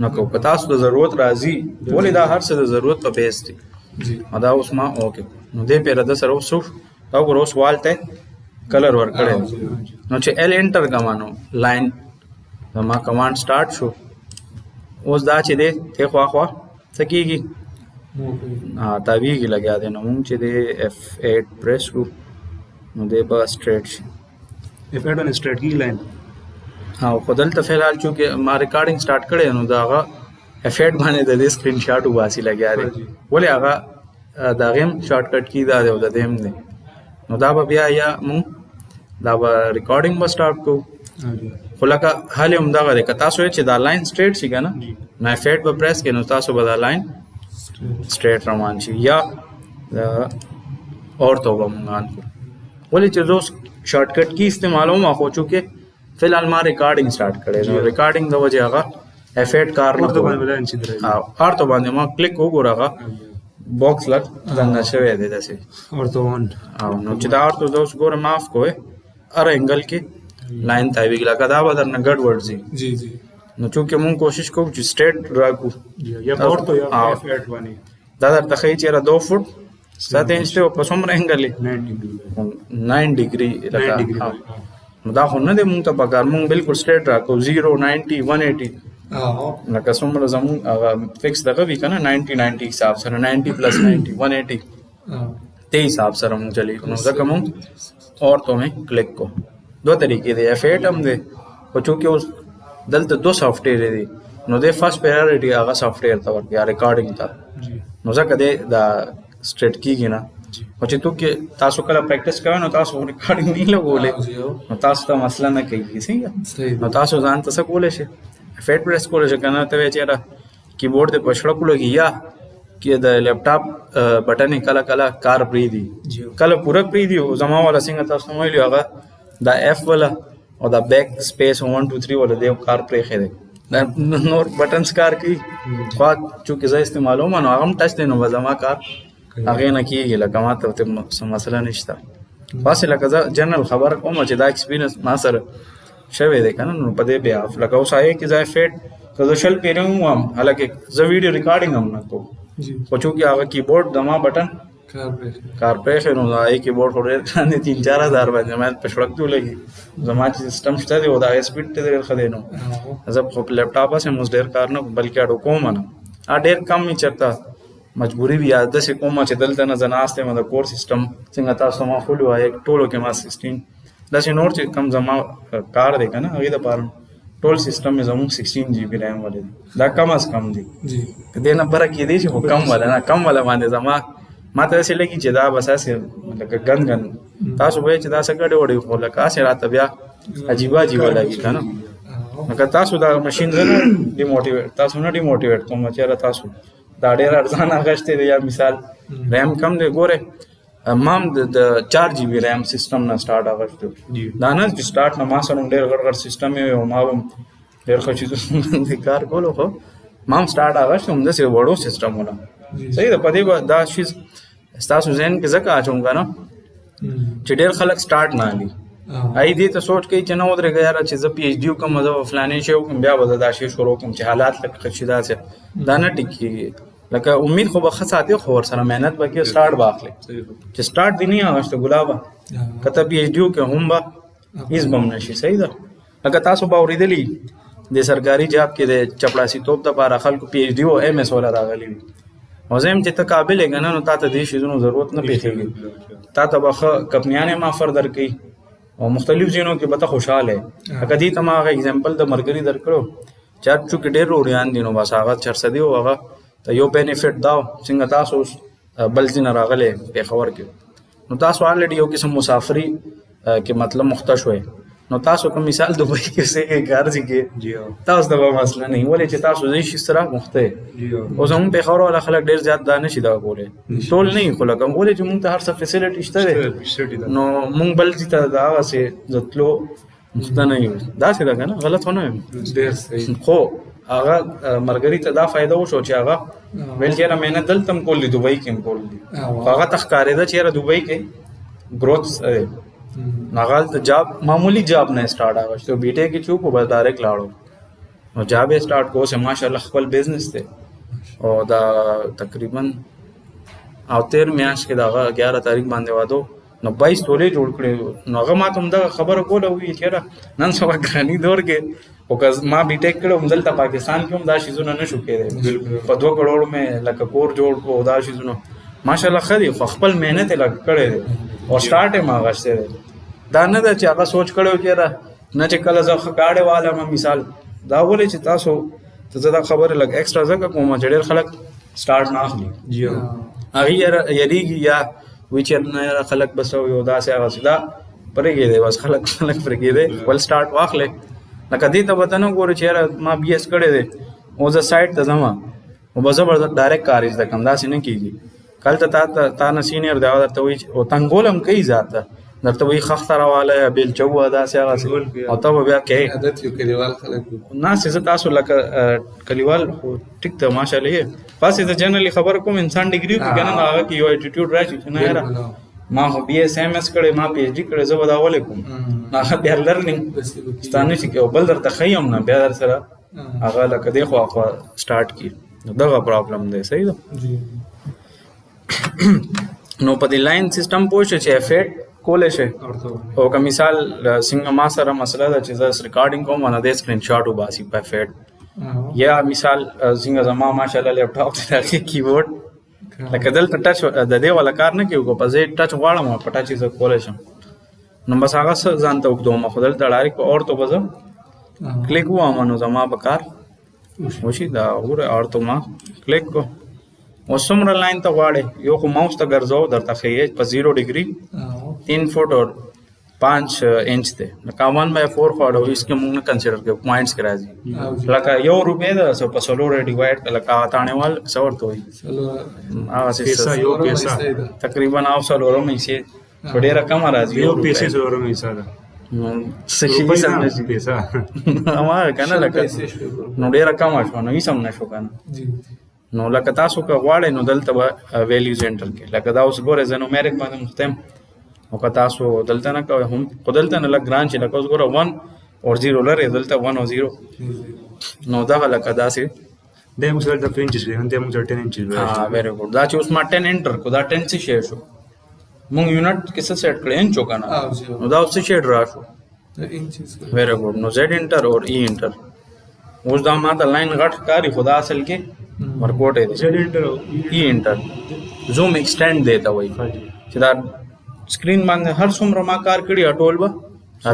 نه کوو که تاسو د ضرورت راځي ولې دا هر څه د ضرورت په بیس دی دا اوس ما اوکې نو دې پیره د سره اوس دا وګوره اوس وال ته کلر ورکړی نو چې ایل انټر کمانو لاین ما کمانډ سٹارټ شو اوس دا چې دی ته خوا څه کېږي تاویږي لګیا دی نو مونږ چې دی F8 پریس کړو نو دی به سټریټ شي F8 باندې سټارټ کیږي لاین خو دلته فلحال چونکې ما ریکارډینګ سٹارټ کړی نو د هغه F8 باندې د دې سکرین شاټ وباسي لګیا دی ولې هغه د هغې هم شارټ کټ کي دا دی او د دې هم دی نو دا به بیا یا مونږ دا به ریکارډینګ به سٹارټ کوو خو لکه حال یې همدغه دی که تاسو یې چې دا لاین سټریټ شي که نه نو F8 به پریس کړئ نو تاسو به دا لاین سټریټ روان شي یا اورتو به مونږ آن کړو ولې چې زه شارټ کټ کی استعمالوم خو چونکې فلحال ما ریکارډینګ سٹارټ کړی نو ریکارډینګ د وجې هغه F8 کار نه کوي اورتو باندې ما کلیک وګوره هغه باکس لګ دنګه شوی دی داسې اورتو ون نو چې دا اورتو زه اوس ګوره معاف کوئ هر اینګل کې لاین تاویږي لکه دا به درنه ګډ وډ ځي نو چونکې مونږ کوشش کوو چې سټریټ راکړو یا اورتو یا F8 باندې دا درته ښیي چېرې 2 فوټ 7 انچ دی او په څومره اینګل یې 9 ډیګري لکه نو دا خو نه دی مونږ ته پکار مونږ بالکل سټریټ راکړو 0 90 180 لکه څومره زمونږ هغه فکس دغه وي که نه 90 حساب سره 90 + 90 180 تے حساب سره مونږ چلیږو نو ځکه مونږ اورتو میں کلک کو دو طریقې دی F8 هم دی خو چونکې اوس دلته 2 سافټویر دی نو دی فرست پرایورټي هغه سافټویر ته ورکړي ریکارډینګ ته نو ځکه دی دا سټریټ کېږي نه خو چې تاسو کله پریکټس کوئ نو تاسو ریکارډینګ نه لګولی نو تاسو ته مسله نه کېږي صحیح نو تاسو ځان ته څه کولی شئ F8 پریس کولی شئ که نه ته وایې چېرې کیبورډ دې په شړکو لګي یا کې د لیپټاپ بټن یې کله کله کار پرېږدي کله پوره پرېږدي او زما والا څنګه تاسو ویلي هغه دا F والا او دا بیک سپیس 1 2 3 والا دی کار پرېښی دی دا نور بټنس کار کوي خو چونکې زه استعمالوم نو هغه هم ټچ دی نو به زما کار هغې نه کېږي لکه ما ته څه مسله نشته خاصې لکه زه جنرال خبره کوم چې دا ایکسپیرینس ما سره شوی دی که نه نو په دې بیاف لکه اوس هغې کې زه F8 که زه شل پیرې هم وم حالکې زه ویډیو ریکارډینګ هم نه کوم خو چونکې هغه کیبورډ زما بټن کار پرېښی نو د هغې کیبورډ خو ډېر ګران دی 3-4 هزار باندې ما په شړکتو لګي زما چې سسټم شته دی او د هغې سپیډ ته ډېر ښه دی نو زه خو په لیپټاپ هسې اوس ډېر کار نه بلکې اډو کوم نه ډېر کم یې چېرته مجبوري وي یا داسې کومه چې دلته نه زه ناست یم د کور سسټم څنګه تاسو ما خولي وایې ټولو کې ما 16 داسې نور چې کم زما کار دی که نه هغې دپاره ټول سسټم یې زموږ 16 GB ریم والی دی دا کم از کم دی که دې نه بره کېدی شي خو کم والا نه کم والا باندې زما ما ته داسې لګي چې دا بس هسې لکه ګن تاسو به چې دا څه ګډې وډې خو لکه هسې راته بیا عجیبه لګي که نه لکه تاسو دا مشین زه نه ډیموټیویټ تاسو نه ډیموټیویټ کوم چېرې تاسو دا ډېر ارزانه اخیستی دی یا مثال ریم کم دی ګورئ ما هم د 4 GB ریم سسټم نه سټارټ اخیستی دا نه چې سټارټ نه ما سره هم ډېر غټ سسټم یې او ما هم ډېر ښه چیزونه باندې کار کولو خو ما هم سټارټ اخیستی همداسې وړو سسټمونه صحیح ده په دې به دا شیز ستاسو ذهن کې ځکه اچوم که نه چې ډېر خلک سټارټ نه اخلي ای دې ته سوچ کوي چې نه ودرېږه یاره چې زه PhD وکړم زه به فلانې شی وکړم بیا به زه دا شی شروع کړم چې حالات لکه ښه شي داسې دا نه ټیک کېږي لکه امید خو به ښه ساتي خو ورسره محنت به کوې سټارټ به اخلې چې سټارټ دې نه اخیسته ګلابه که ته PhD وکړې هم به هېڅ به هم نه شي صحیح ده لکه تاسو به اورېدلي د سرکاري جاب کې د چپړاسي توپ دپاره خلکو PhD او MS والا راغلي وي او زه یم چې ته قابل یې که نه نو تا ته دې شیزونو ضرورت نه پېښېږي تا ته به ښه کمپنیانې هم آفر درکوي او مختلف ځینو کې به ته خوشحاله یې لکه دې ته ما هغه اګزامپل د ملګري درکړو چې چونکې ډېر روډیان دي نو بس هغه چرڅه دي او هغه ته یو بینیفټ دا څنګه تاسو اوس بل ځای نه راغلی پېښور کې نو تاسو آلریډي یو قسم مسافري کې مطلب مخته شوی نو تاسو که مثال دوبۍ کې اوسېږئ که هر ځای کې تاسو ته به مسله نه وي ولې چې تاسو ځای شي سره مخته یې اوس زموږ پېښور والا خلک ډېر زیات دا نه شي دغه کولی ټول نه وي خو لکه ولې چې مونږ ته هر څه فیسیلیټي شته دی نو مونږ بل ځای ته د هغسې د تلو مخته نه یو داسې ده که نه غلط خو نه یم خو هغه مرګري ته دا فائدہ وشو چې هغه ویل چې را مینه دلته هم کول دي دوبۍ کې هم کول دي هغه تخکارې ده چې را دوبۍ کې گروث ناغال ته جاب معمولی جاب نه سٹارټ هغه چې بیٹه کې چوپ بس ډایرکټ لاړو نو جاب یې سٹارټ کو سه ماشاءالله خپل بزنس ته او دا تقریبا او 13 میاشت کې دا 11 تاریخ باندې وادو نو 22 تولې جوړ کړې نو هغه ما ته دا خبره کوله وی چې نن سبا غني دور کې او که ما بي ټیک کړو دلته پاکستان کې هم دا شیزونه نشو کېدای په 2 کروڑ مې لکه کور جوړ کو دا شیزونه ماشاءالله خدي خپل مهنت لګ کړې او سٹارټ یې ما غشته دا نه دا چې هغه سوچ کړو چې را نه چې کله زه خکاړې والا ما مثال دا ولې چې تاسو ته دا خبره لګ ایکسترا ځکه کوم چې ډېر خلک سٹارټ نه اخلي جی هغه یریږي یا وی چې نه خلک بس یو داسې هغه سیدا پرېږي دی بس خلک پرېږي دی ول سٹارټ واخلې لکه دې ته وته نه ګوري چې ما بي اس کړی دی او زه سایت ته ځم او به زبردست ډایرکټ کار زده کوم داسې نه کېږي کله ته تا نه سینیر دی درته وایي او تنګولم کوي ذاته درته وایي خښته راواله یا بیلچو داسې هغه او ته به بیا کوې عادت یو کلیوال خلک ناسې زه تاسو لکه کلیوال خو ټیک ته ماشاءالله یې پاسې زه جنرالي خبره کوم انسان ډیګري وکړي که نه نو هغه کې یو اټیټیوډ راشي چې نه یاره ما خو بي اس ایم اس کړی ما پی ایچ ډي کړی زه به دا ولې کوم هغه بیا لرنینګ ستا نه شي کوي بل درته ښیي هم نه بیا در سره هغه لکه دی خوا سټارټ کړي دغه پرابلم دی صحیح ده نو په دې لاین سیستم پوه شو چې افیټ کولی شي او که مثال څنګه ما سره مسله ده چې زه ریکارډینګ کوم نو د سکرین شاټ وباسي په افیټ یا مثال څنګه زما ماشاءالله لیپټاپ ته راځي کیبورډ لکه دلته ټچ د دې ولا کار نه کیږي په ځای ټچ غواړم په ټچ یې کولای شم نو بس هغه ځان ته وګدوم خو دلته ډایرکټ په اور ته بزم کلیک ووم نو زما په کار وشي دا اور ته ما کلیک کو اوس څومره لاین ته غواړې یو خو ماوس ته ګرځاو درته ښیي په 0 ډیګري 3 فٹ और 5 इंच थे लका 1/4 خواړو اسکه موږ نه کنسیډر کوو پوینټس کې راځي لکه ₹1 ده سو په 16 ډیوایډ لکه تانهوال څور ته وي پیسہ یو پیسہ تقریبا 900 مې سي ډېر کم راځي یو پیسې زور مې ساده صحیح سم نشي پیسہ ما کنه لکه نو ډېر کم شو نو یې سم نشو کنه نو لکه تاسو که غواړئ نو دلته به ویلیوز انټر کې لکه دا اوس ګوره زه نومیریک باندې مختم او که تاسو دلته نه کوئ هم خو دلته نه لږ ګران چې لکه اوس ګوره 1 اور 0 لرئ دلته 1 او 0 نو دغه لکه داسې دی موږ سره د 5 انچز دی موږ سره 10 انچز ویری ګډ دا چې اوس ما 10 انټر کو دا 10 څه شی شو موږ یونټ کې څه سیټ کړی انچو کنه نو دا اوس څه شی را شو ویری ګډ نو زد انټر اور ای انټر اوس دا ما ته لاین غټ کاری خدا اصل کې ورکوټ دی زد انټر ای انټر زوم ایکسټند دیتا وای چې دا سکرین باندې هر څومره ما کار کړی ټول به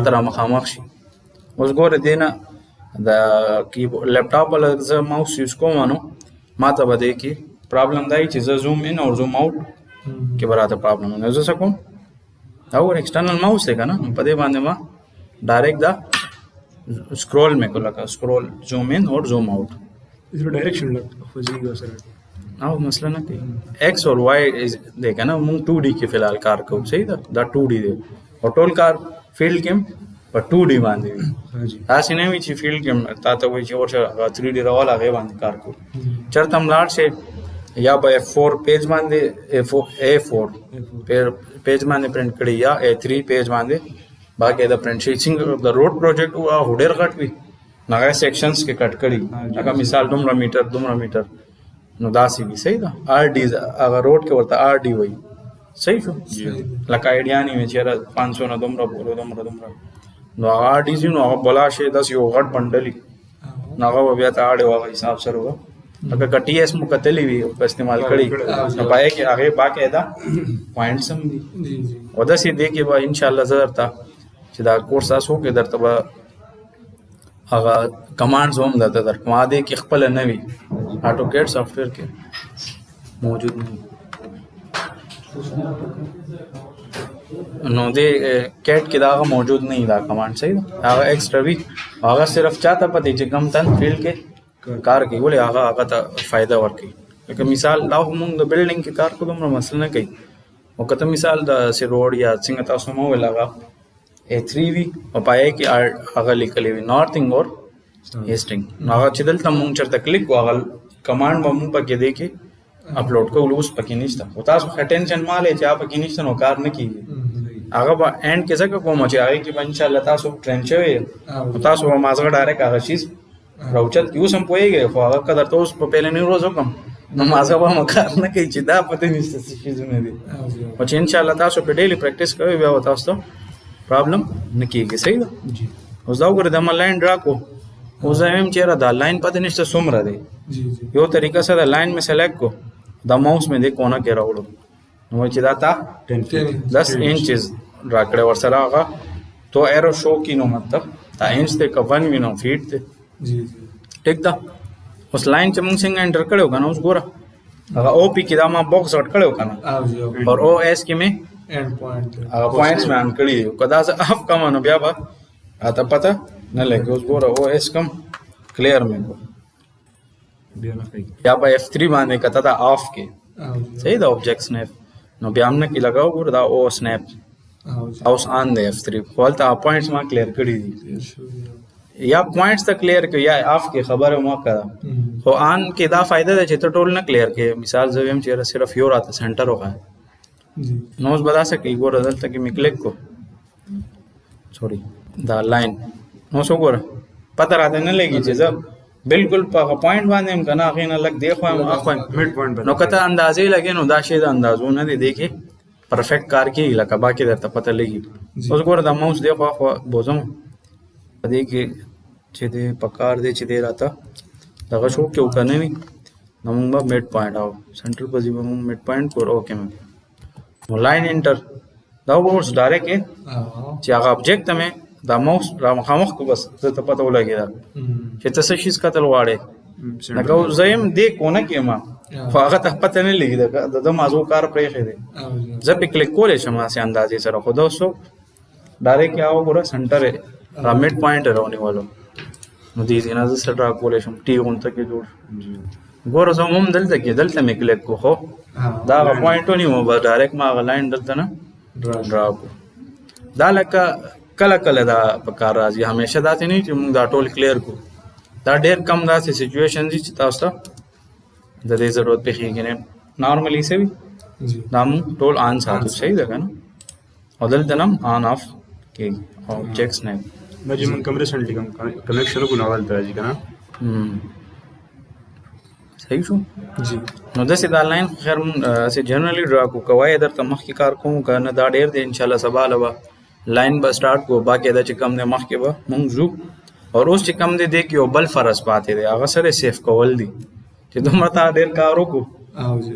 تر مخامخ شي اوس ګوره دینه دا کی لیپټاپ ول زه ماوس یوز کوم نو ما ته بده کی پرابلم دی چې زه زوم ان اور زوم آوټ کې براته پرابلم نه زه سکم دا ور ایکسټرنل ماوس دی کنه په دې باندې ما ډایرکټ دا स्क्रॉल में को लगा स्क्रॉल जूम इन और जूम आउट इसमें डायरेक्शन लग फजीगा सर आओ मसला ना कि एक्स और वाई देखा ना मुंग 2D के फिलहाल कार को सही था दा 2D दे और टोल कार फील्ड गेम पर 2D बांधे हां जी आ सिने भी ची फील्ड गेम ता तो वही और 3D रवाला गए बांधे कार को चरतम लाड से या बाय F4 पेज बांधे A4 पेज बांधे प्रिंट करी या A3 पेज बांधे बाकी the print sheeting the road project हुआ हुडेर कट भी नगा सेक्शंस के कट करी अगर मिसाल दुमरा मीटर नो दासी भी सही था आरडी अगर रोड के वरता आरडी वही सही छो लका आइडिया नहीं में चेहरा 500 ना दुमरा बोलो दुमरा नो आरडी जी नो बोला शे 10 यो गट बंडली नगा बया ता आड़े वाला हिसाब से होगा अगर कटीएस मुकतली भी इस्तेमाल करी तो पाए कि आगे बाकायदा पॉइंट्स हम जी वदा से दे के बा इंशाल्लाह जरता چې دا کورس تاسو کې درته به هغه کمانډز هم درته درکوم دې کې خپل نه وي آټو کیډ سافټویر کې موجود نه نو دې کیټ کې دا موجود نه دا کمانډ صحیح دا هغه ایکسترا وی هغه صرف چاته پته چې کم تن فیلډ کې کار کوي ولې هغه ته فائدہ ورکړي لکه مثال دا موږ د بلډینګ کې کار کوو نو مسله نه کوي او کته مثال د سی روډ یا څنګه تاسو مو ویلاغه A3 وی او پای کې هغه لیکلې وی نارتھنګ اور هیسټینګ نو هغه چې دلته مونږ چرته کلیک وغل کمانډ به مونږ پکې دی کې اپلوډ کوو اوس پکې نشته او تاسو ټینشن مالې چې آپ پکې نشته نو کار نه کیږي هغه به اینډ کې ځکه کوم چې هغه کې ان شاء الله تاسو ټرین شوی تاسو به مازغه ډایرکټ هغه شي راوچت یو سم پويږي خو هغه قدر ته اوس په پهلنی ورځ وکم نو مازغه به مکار نه کوي چې دا پته نشته څه شي دي او چې ان شاء الله تاسو په ډیلی پریکټیس کوئ بیا تاسو ته پرابلم نه کیږي صحیح ده جی اوس دا وګوره د لاین ډرا کو اوس هم چیرې دا لاین پته نشته څومره دی یو طریقه سره لاین میں سلیکٹ کو دا ماؤس میں دے کونا کې راوړو نو چې دا تا 10 انچز ډرا کړه ورسره هغه تو ایرو شو کی نو مطلب دا انچ ته کوون وینو فیټ ته جی ٹھیک ده اوس لاین چې موږ څنګه انټر کړو کنه اوس ګوره هغه او پی کې دا ما باکس اٹ کړو کنه اور او ایس کې میں اینڈ پوائنٹ هغه پوینټس میں ان کړی کدا ز اف کم نو بیا با اته پته نه لګي اوس ګوره او ایس کم کلیر میں کو بیا نه کوي یا با F3 باندې کته دا آف کې صحیح دا آبجیکٹ سنیپ نو بیا موږ کې لگاو ګور دا او سنیپ اوس آن دی F3 خپلته پوینټس ما کلیر کړی دي یا پوینټس ته کلیر کې یا آف کې خبره ما کړه خو آن کې دا فائدہ ده چې ته ټول نه کلیر کې مثال زویم چې صرف یو راته سنټر وغه نو اوس بدا سکے ګور دلته کې می کلیک کو سوري دا لاین نو سو ګور پته راته نه لګي چې زه بالکل په پوینټ باندې هم کنه غینه لګ دی خو ما خو مډ پوینټ نو کته اندازې لګي نو دا شی د اندازو نه دی دیکي پرفیکټ کار کې لکه باقي درته پته لګي اوس ګور دا ماوس دی خو بوزم پدې کې چې دې پکار دی چې دې راته دغه شو کې وکنه ني نو موږ مډ پوینټ او سنټر پوزي موږ مډ پوینټ کور اوکې مې نو لاین انټر دا ورس ډایرکټ چې هغه آبجیکټ مې دا ماوس را مخامخ کو بس ته پته ولګی دا چې ته څه شي کتل واړې لکه زیم دې کونه کې ما خو هغه ته پته نه لګی دا د مازو کار پرې شه دي زه په کلیک کولې شم سي اندازې سره خو دوستو ډایرکټ یاو ګره سنټر را مډ پوینټ راونی والو نو دې نه زه سره کولې شم ټي اون ته کې جوړ ګور زه هم دلته مې کلیک کو خو دا پوینټ ونی مو به ډایرکټ ما غلاین دلته نه ډرا کو دا لکه کله کله دا پکار راځي همیشه دا نه چې موږ دا ټول کلیر کو دا ډېر کم داسې سچويشن دي چې تاسو ته د دې ضرورت پېښیږي نه نارملی سي دا موږ ټول آن ساتو صحیح ده کنه او دلته نم آن اف کې آبجیکټس نه دا چې موږ کوم ریسنټلی کوم کنیکشن کو نوال ته راځي کنه صحیح شو جی نو داسې دا لاین خیر سه جنرالي ډرا کو کوي درته مخ کې کار کوم کنه دا ډېر دی ان شاء الله سبا لبا لاین به سٹارټ کو باقي دا چې کم نه مخ کې به مونږ زو اور اوس چې کم دې کې یو بل فرض پاتې دی هغه سره سیف کول دي چې دومره تا ډېر کار وکړو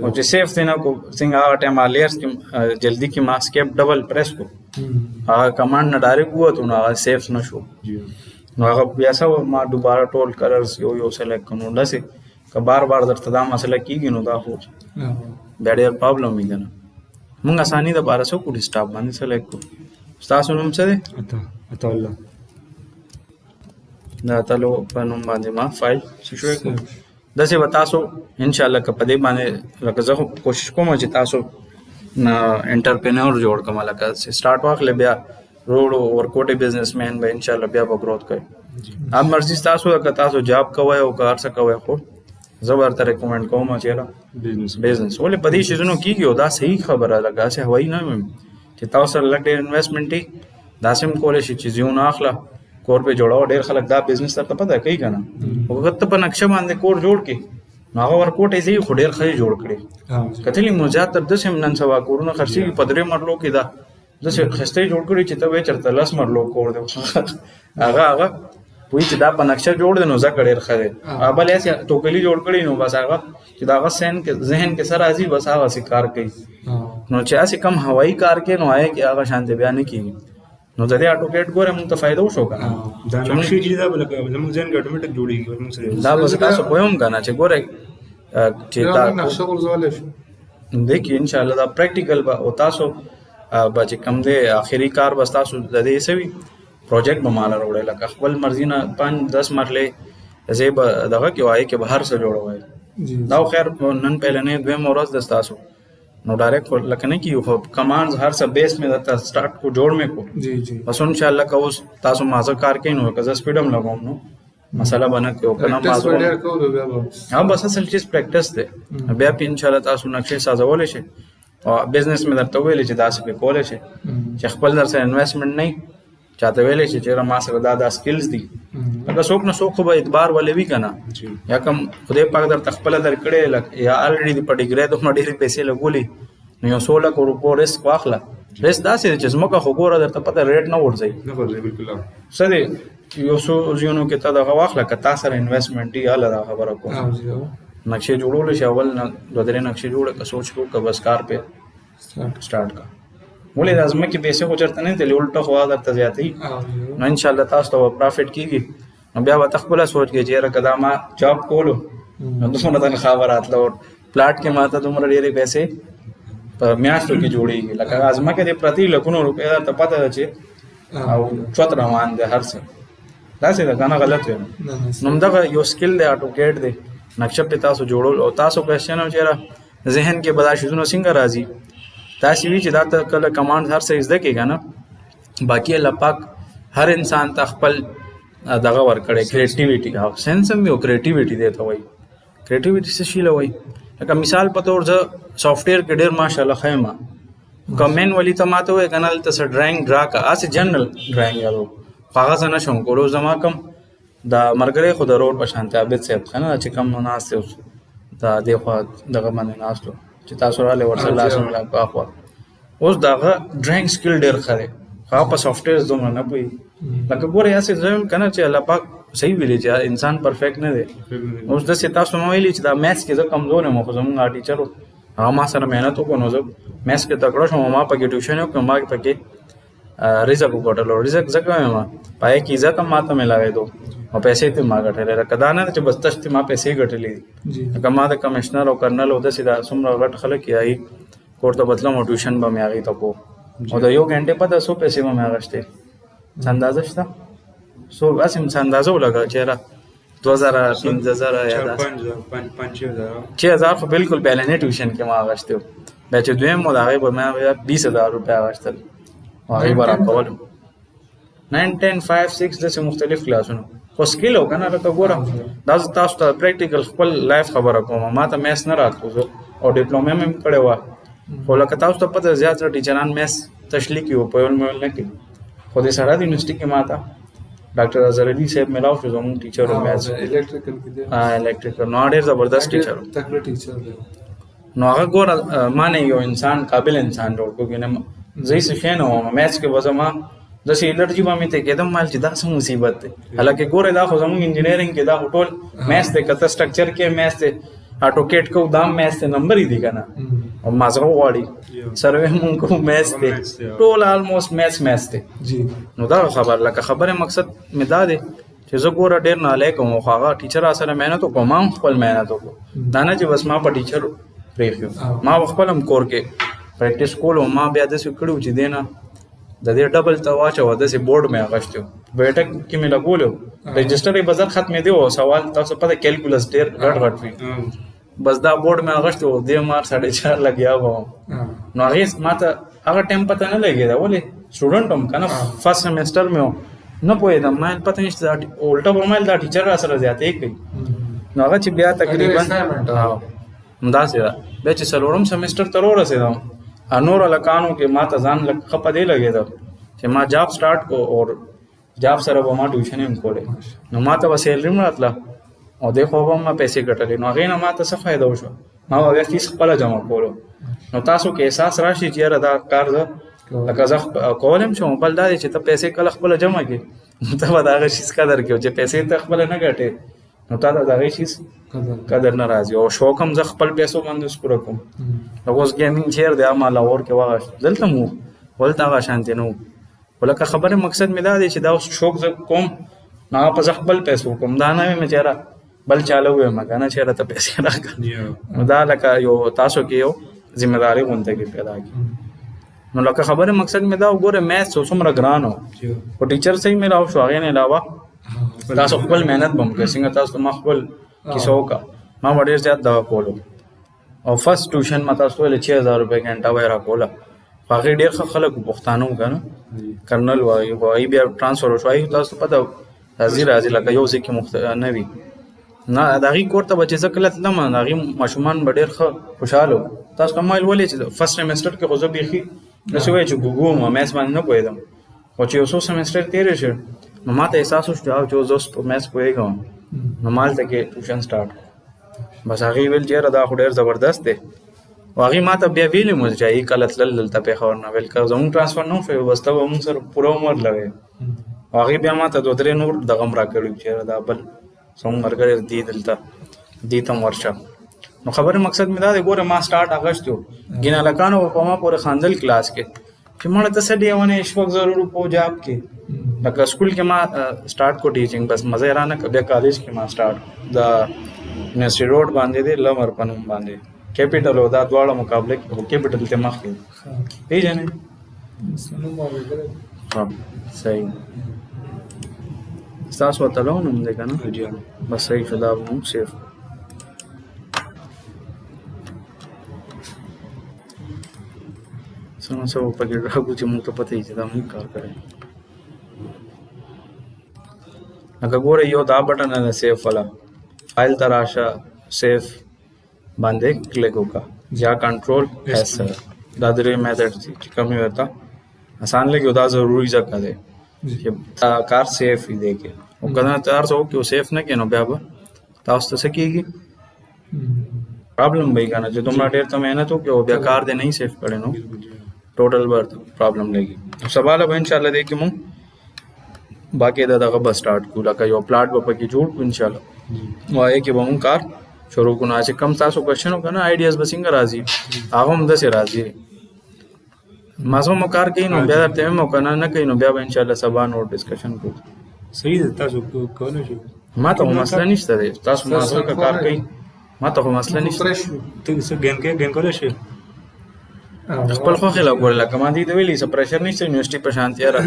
او چې سیف دی نه کو څنګه هغه ټایم لیئرز کې جلدی کې ما اسکیپ ډبل پریس کو هغه کمانډ نه ډایرکټ وته نو هغه سیف نشو نو هغه بیا سو ما دوباره ټول کلرز یو سلیکټ کړو داسې که بار درته دا مسله کیږي نو دا خو بیا ډېر پرابلم وي کنه مونږ اساني د 1200 کو ډیسټاپ باندې سلیکټ کو تاسو نوم څه دی اته الله دا تاسو په نوم باندې ما فایل شوی کو داسې و تاسو ان شاء الله کپدې باندې لکه زه کوشش کوم چې تاسو نا انټرپرینور جوړ کوم لکه سٹارټ واخلې بیا روډ ورکوټي بزنسمن به ان شاء الله بیا وګروت کوي اب مرزي تاسو که تاسو جاب کوی او کار څه کوی خو زه ورته ریکمند کوم چې بزنس ولې په دې شیزونو کېږي او دا صحیح خبره لګا سه هوای نه چې تاسو سره لګ ډېر انویسټمنټ ای داسم کولای شي چې زیونه اخلا کور په جوړاو ډېر خلک دا بزنس ته پته کوي کنه وخت په نقشه باندې کور جوړ کې نو هغه ورکوټ یې خو ډېر خې جوړ کړي کتلی مزات تر دسم نن سوا کورونه خرچي په درې مرلو کې دا دسه خسته جوړ کړي چې ته وې چرته لاس مرلو کور دی هغه وې چې دا په نقشه جوړ دی نو ځکه ډېر خې ابل یې ټوکلی جوړ کړي نو بس هغه چې دا غسن کې ذهن کې سره ازي بس هغه سي کار کوي نو چې اسی کم هوایی کار کې نو آئے کې هغه شانته بیان کیږي نو د دې اټوکیټ ګوره موږ ته فائدہ وشو کنه دا نقشې چې دا بلکې زموږ ځین ګټمټک جوړیږي موږ سره دا بس تاسو پوهوم کنه چې ګوره چې دا نقشه ورزول شي देखिए इंशाल्लाह دا پریکټیکل با او تاسو به چې کم دی اخیری کار بس تاسو د دې سوي پروجیکټ به مال وروړي لکه خپل مرزي نه 5-10 مرلې زیب دغه کې وای کې بهر سره جوړوي دا خیر نن پهل نه دوه مورز د تاسو نو ډایرکټ لکه نه کیو کمانډز هر څه بیس میں د سٹارټ کو جوړ میں کو جی بس انشاءاللہ کو تاسو مازه کار کین نو کزه سپیډم لګوم نو مسله بنه کې او کنه ټیسټ مازغون ډیر کوو بیا به ها بس اصل چیز پریکټس دی بیا په ان شاء الله تاسو نقشې سازول شي او بزنس مې درته ویل چې تاسو په کول شي چې خپل در سره انویسټمنټ نه چاته ویل شي چې ما سره دا سکلز دي دا څوک نه څوک به اعتبار ولوي کنه یا کوم خدای پاک در خپل در کړي یا الریډي په ډیګری ته ډېرې پیسې لګولي نو یو 16 کروڑ روپو ریسک واخله ریسک داسې چې زموږه خو ګوره درته پته ریټ نه ورځي نه ورځي بالکل څه دی یو څو ځینو کې ته دغه واخله که تا سره انویسټمنټ دی اله دا خبره کوم نقشې جوړول شي اول نه دوه درې نقشې جوړه که سوچ کو که بس کار په سٹارټ کا ولې د ازمکه پیسې خو چرته نه دی الټه خو درته زیاتې نو ان شاء الله تاسو ته پروفټ کیږي نو بیا وته خپل سوچ کې چې را کدا ما جاب کولو نو دومره تنه خبرات لور پلاټ کې ماته دومره ډېرې پیسې په میاشتو کې جوړیږي لکه ازمکه د پرتی لکونو روپیا ته پته ده چې او چوت روان دي هر څه داسې ده کنه غلط وي نو دغه یو سکل دی اټوکیټ دی نقشه په تاسو جوړول او تاسو کوېسچن او چیرې ذهن کې بدا شونه څنګه راځي تاسو وی چې دا ته کله کمانډ هر څه زده کېږي نه باقي الله پاک هر انسان ته خپل دغه ور کړی کریټیویټي او سنس هم یو کریټیویټي دی ته وایي کریټیویټي څه شی لوي لکه مثال په تور زه سافټویر کې ډېر ماشاءالله خیمه کمن ولی ته ماته وای کنال ته سر ډرایینګ ډرا کا اس جنرال ډرایینګ یادو کاغذ نه شوم کولو زما کم دا مرګره خو د روډ په شانته عابد صاحب کنه چې کم نه ناس اوس دا دغه دغه باندې ناستو چې تاسو را له ورسره لاس نه لا اخوا اوس دغه ډرایینګ سکل ډېر خره هغه په سافټویر دومره نه پوي لکه ګوره یاسې زم کنه چې الله پاک صحیح ویلي چې انسان پرفیکټ نه دی اوس د تاسو نو ویلي چې دا میث کې زه کمزور یم خو زموږ ټیچر هغه ما سره مهنت وکړو نو زه میث کې تکړه شوم ما پکې ټیوشن وکړم ما پکې رزق وګټلو رزق ځکه ما پای کې عزت هم ماته ملاوي دو او پیسې ته ما ګټلې راکدا نه چې بس تشت ما پیسې ګټلې کما د کمشنر او کرنل او د سیدا سمره غټ خلک یای کوړه بدلم او ټیوشن به مې هغه ته کو او د یو غنټه په 100 پیسې به مې غشته اندازه شته سو اسیم اندازه ولګا چیرې 2000 3000 یا 5000 خو بالکل پهلنې ټیوشن کې ما غشته بیا چې دویم مو هغه به مې 20000 روپیا غشتل هغه برا کول 9 10 5 6 د مختلف کلاسونو خو سکیل او کنه راته ګورم دا تاسو ته پریکټیکل خپل لایف خبره کوم ما ته میث نه راتلو او ډیپلوما مې کړې و خو لکه تاسو ته پته زیات ټیچران میث تشلیق یو په ول مې نه کې خو د سره د یونیورسيټي کې ماته ډاکټر اظهر علي صاحب ملاو شو زموږ ټیچر او میث الکټریکل کې دی الکټریکل نو ډېر زبردست ټیچر تکړه ټیچر دی نو هغه ګور معنی یو انسان قابل انسان جوړ کو کنه زئی څه شنو میث کې وځما د سې الرجی باندې ته کېدم مال چې دا څه مصیبت ده حالکه ګوره دا خو زموږ انجینیرینګ کې دا ټول میث ته کته سټرکچر کې میث ته اټوکیټ کو دام میث ته نمبر دی کنه او مازغه واړی سروې مونږ کو میث ته ټول آلموست میث ته جی نو دا خبره مقصد مې دا دی چې زه ګوره ډېر نه لیکم خو هغه ټیچر سره مهنت وکړم ما خپل مهنت وکړم دا نه چې بس ما په ټیچر پرېښیو ما خپل هم کور کې پریکټیس کولو ما بیا داسې کړو چې دی نه د دې ډبل ته واچوه داسې بورډ مې اغشتو بیټک کې مې لګولو رجسټر یې بازار ختمېدی او سوال تاسو پته کیلکولس ډېر غټ وي بس دا بورډ مې اغشتو دې مار 4.5 لګیا و نو هغه ما ته هغه ټایم پته نه لګېده ولې سټوډنټ هم کنه فرست سیمسټر مې نه پوهېدم ما پته نشته الټا به مې دا ټیچر را سره زیاتې کوي نو هغه چې بیا تقریبا همداسې ده بیا چې څلورم سیمسټر ته ورسېدم نور لکانو کې ما ته ځان خپه دی لګېده چې ما جاب سٹارټ کو اور جاب سره به ما ټیوشن هم کولې نو ما ته به سیلري هم راتله او دی خو به ما پیسې ګټلې نو هغې نه ما ته څه فایده وشوه ما به بیا فیس خپله جمع کولو نو تاسو کې احساس راشي چې یاره دا کار زه لکه زه کولی هم شم بل دا دی چې ته پیسې کله خپله جمع کړې نو ته به د هغه شیز قدر کوې چې پیسې ته خپله نه ګټې نو تا ته د هغې شیز قدر نه راځي او شوق هم زه خپل پیسو باندې سپوره کوم لکه اوس ګیمینګ چیر دی ما لاهور کې واغشت دلته مو ولته هغه شانتې نه و لکه خبرې مقصد مې دا دی چې دا اوس شوق زه کوم نو هغه په زه خپل پیسو کوم دا نه وي مې چېره بل چاله ووایم که نه چېرې ته پیسې راکړه نو دا لکه یو تاسو کې یو ذمهداري غونته کې پیدا کړي نو لکه خبرې مقصد مې دا وګوره میث څومره ګران و خو ټیچر صحیح میلاو شو هغې نه علاوه تاسو خپل مهنت به هم کوئ څنګه تاسو ما خپل کیسه وکړه ما به ډېر زیات دغه کولو او فرست ټیوشن ما تاسو ویلې 6000 روپۍ ګنټه به یې راکوله خو هغې ډېر ښه خلک پښتانه وو که نه کرنل وایي خو هغوی بیا ټرانسفر وشو هغوی تاسو پته راځي لکه یو ځای کې نه وي نه د هغې کور ته به چې زه کله تلم د هغې ماشومان به ډېر ښه خوشحاله وو. تاسو ته ما ویل ولې چې فرست سیمسټر کې خو زه بیخي داسې وایي چې ګوګو وم میث باندې نه پوهېدم خو چې یو څو سیمسټر تېری شو نو ما ته احساس وشو چې چې زه اوس په میث پوهېږم نو ما هلته کې ټیوشن سټارټ کړو. بس هغې ویل چې یاره دا خو ډېر زبردست دی او هغې ما ته بیا ویلې مو چې هغې کله تلل دلته پېښور نه ویل که زموږ ټرانسفر نه شوی بس ته به مونږ سره پوره عمر لګوې او هغې بیا ما ته 2-3 نور دغه هم راکړي چې یاره دا بل زموږ ملګری دی دلته دې ته هم ورشه. نو خبرې مقصد مې دا دی ګوره ما سټارټ اغوستی و ګینه هلکانو به په ما پورې خاندل کلاس کې چې مړه ته څه دی ونې شپږ زره روپو جاب کې لکه سکول کې ما سټارټ کو ټیچینګ بس مزه یې رانه کړه. بیا کالج کې ما سټارټ د یونیورسټي روډ باندې دی لمر په نوم باندې کیپیټل او دا دواړه مقابله کې کیپیټل ته مخکې پیژنې صحیح ستاسو ورته لون هم دی که نه بس صحیح شو دا به مونږ سیف څه نه څه به پکې راکړو چې مونږ ته پته وي چې دا مونږ کار کړی. لکه ګوره یو دا بټن دی سیف والا فایل ته راشه سیف باندې کلیک وکړه یا کنټرول ایس دا درې میتھډ دي چې کوم یو ورته آسان لګي دا ضروري ځکه دی چې کار سیف وي دی کې او که نه ته هر څه وکړي سیف نه کړې نو بیا به تاسو ته څه کېږي پرابلم به وي که نه چې دومره ډېر ته محنت وکړې او بیا کار دې نه سیف کړی نو ټوټل به پرابلم لګي. سبا به انشاءالله دی کې مونږ باقي دغه به سټارټ کړو لکه یو پلاټ به پکې جوړ کړو انشاءالله نو هغې کې به مونږ کار شروع کړو. چې کم تاسو کوېشن وکړه نه آیډیاز به څنګه راځي هغه هم داسې راځي مازه مو کار کوي نو بیا درته وایم او که نه کوي نو بیا به انشاءالله سبا نور ډسکشن کوو. صحیح ده تاسو کولی شئ ما ته خو مسله نشته دی تاسو مازه که کار کوي ما ته خو مسله نشته ته څه ګین کولی شئ خپل خوښې له ګورې لکه ما دې ته ویلي څه پریشر نشته یونیورسټي په شانتي یاره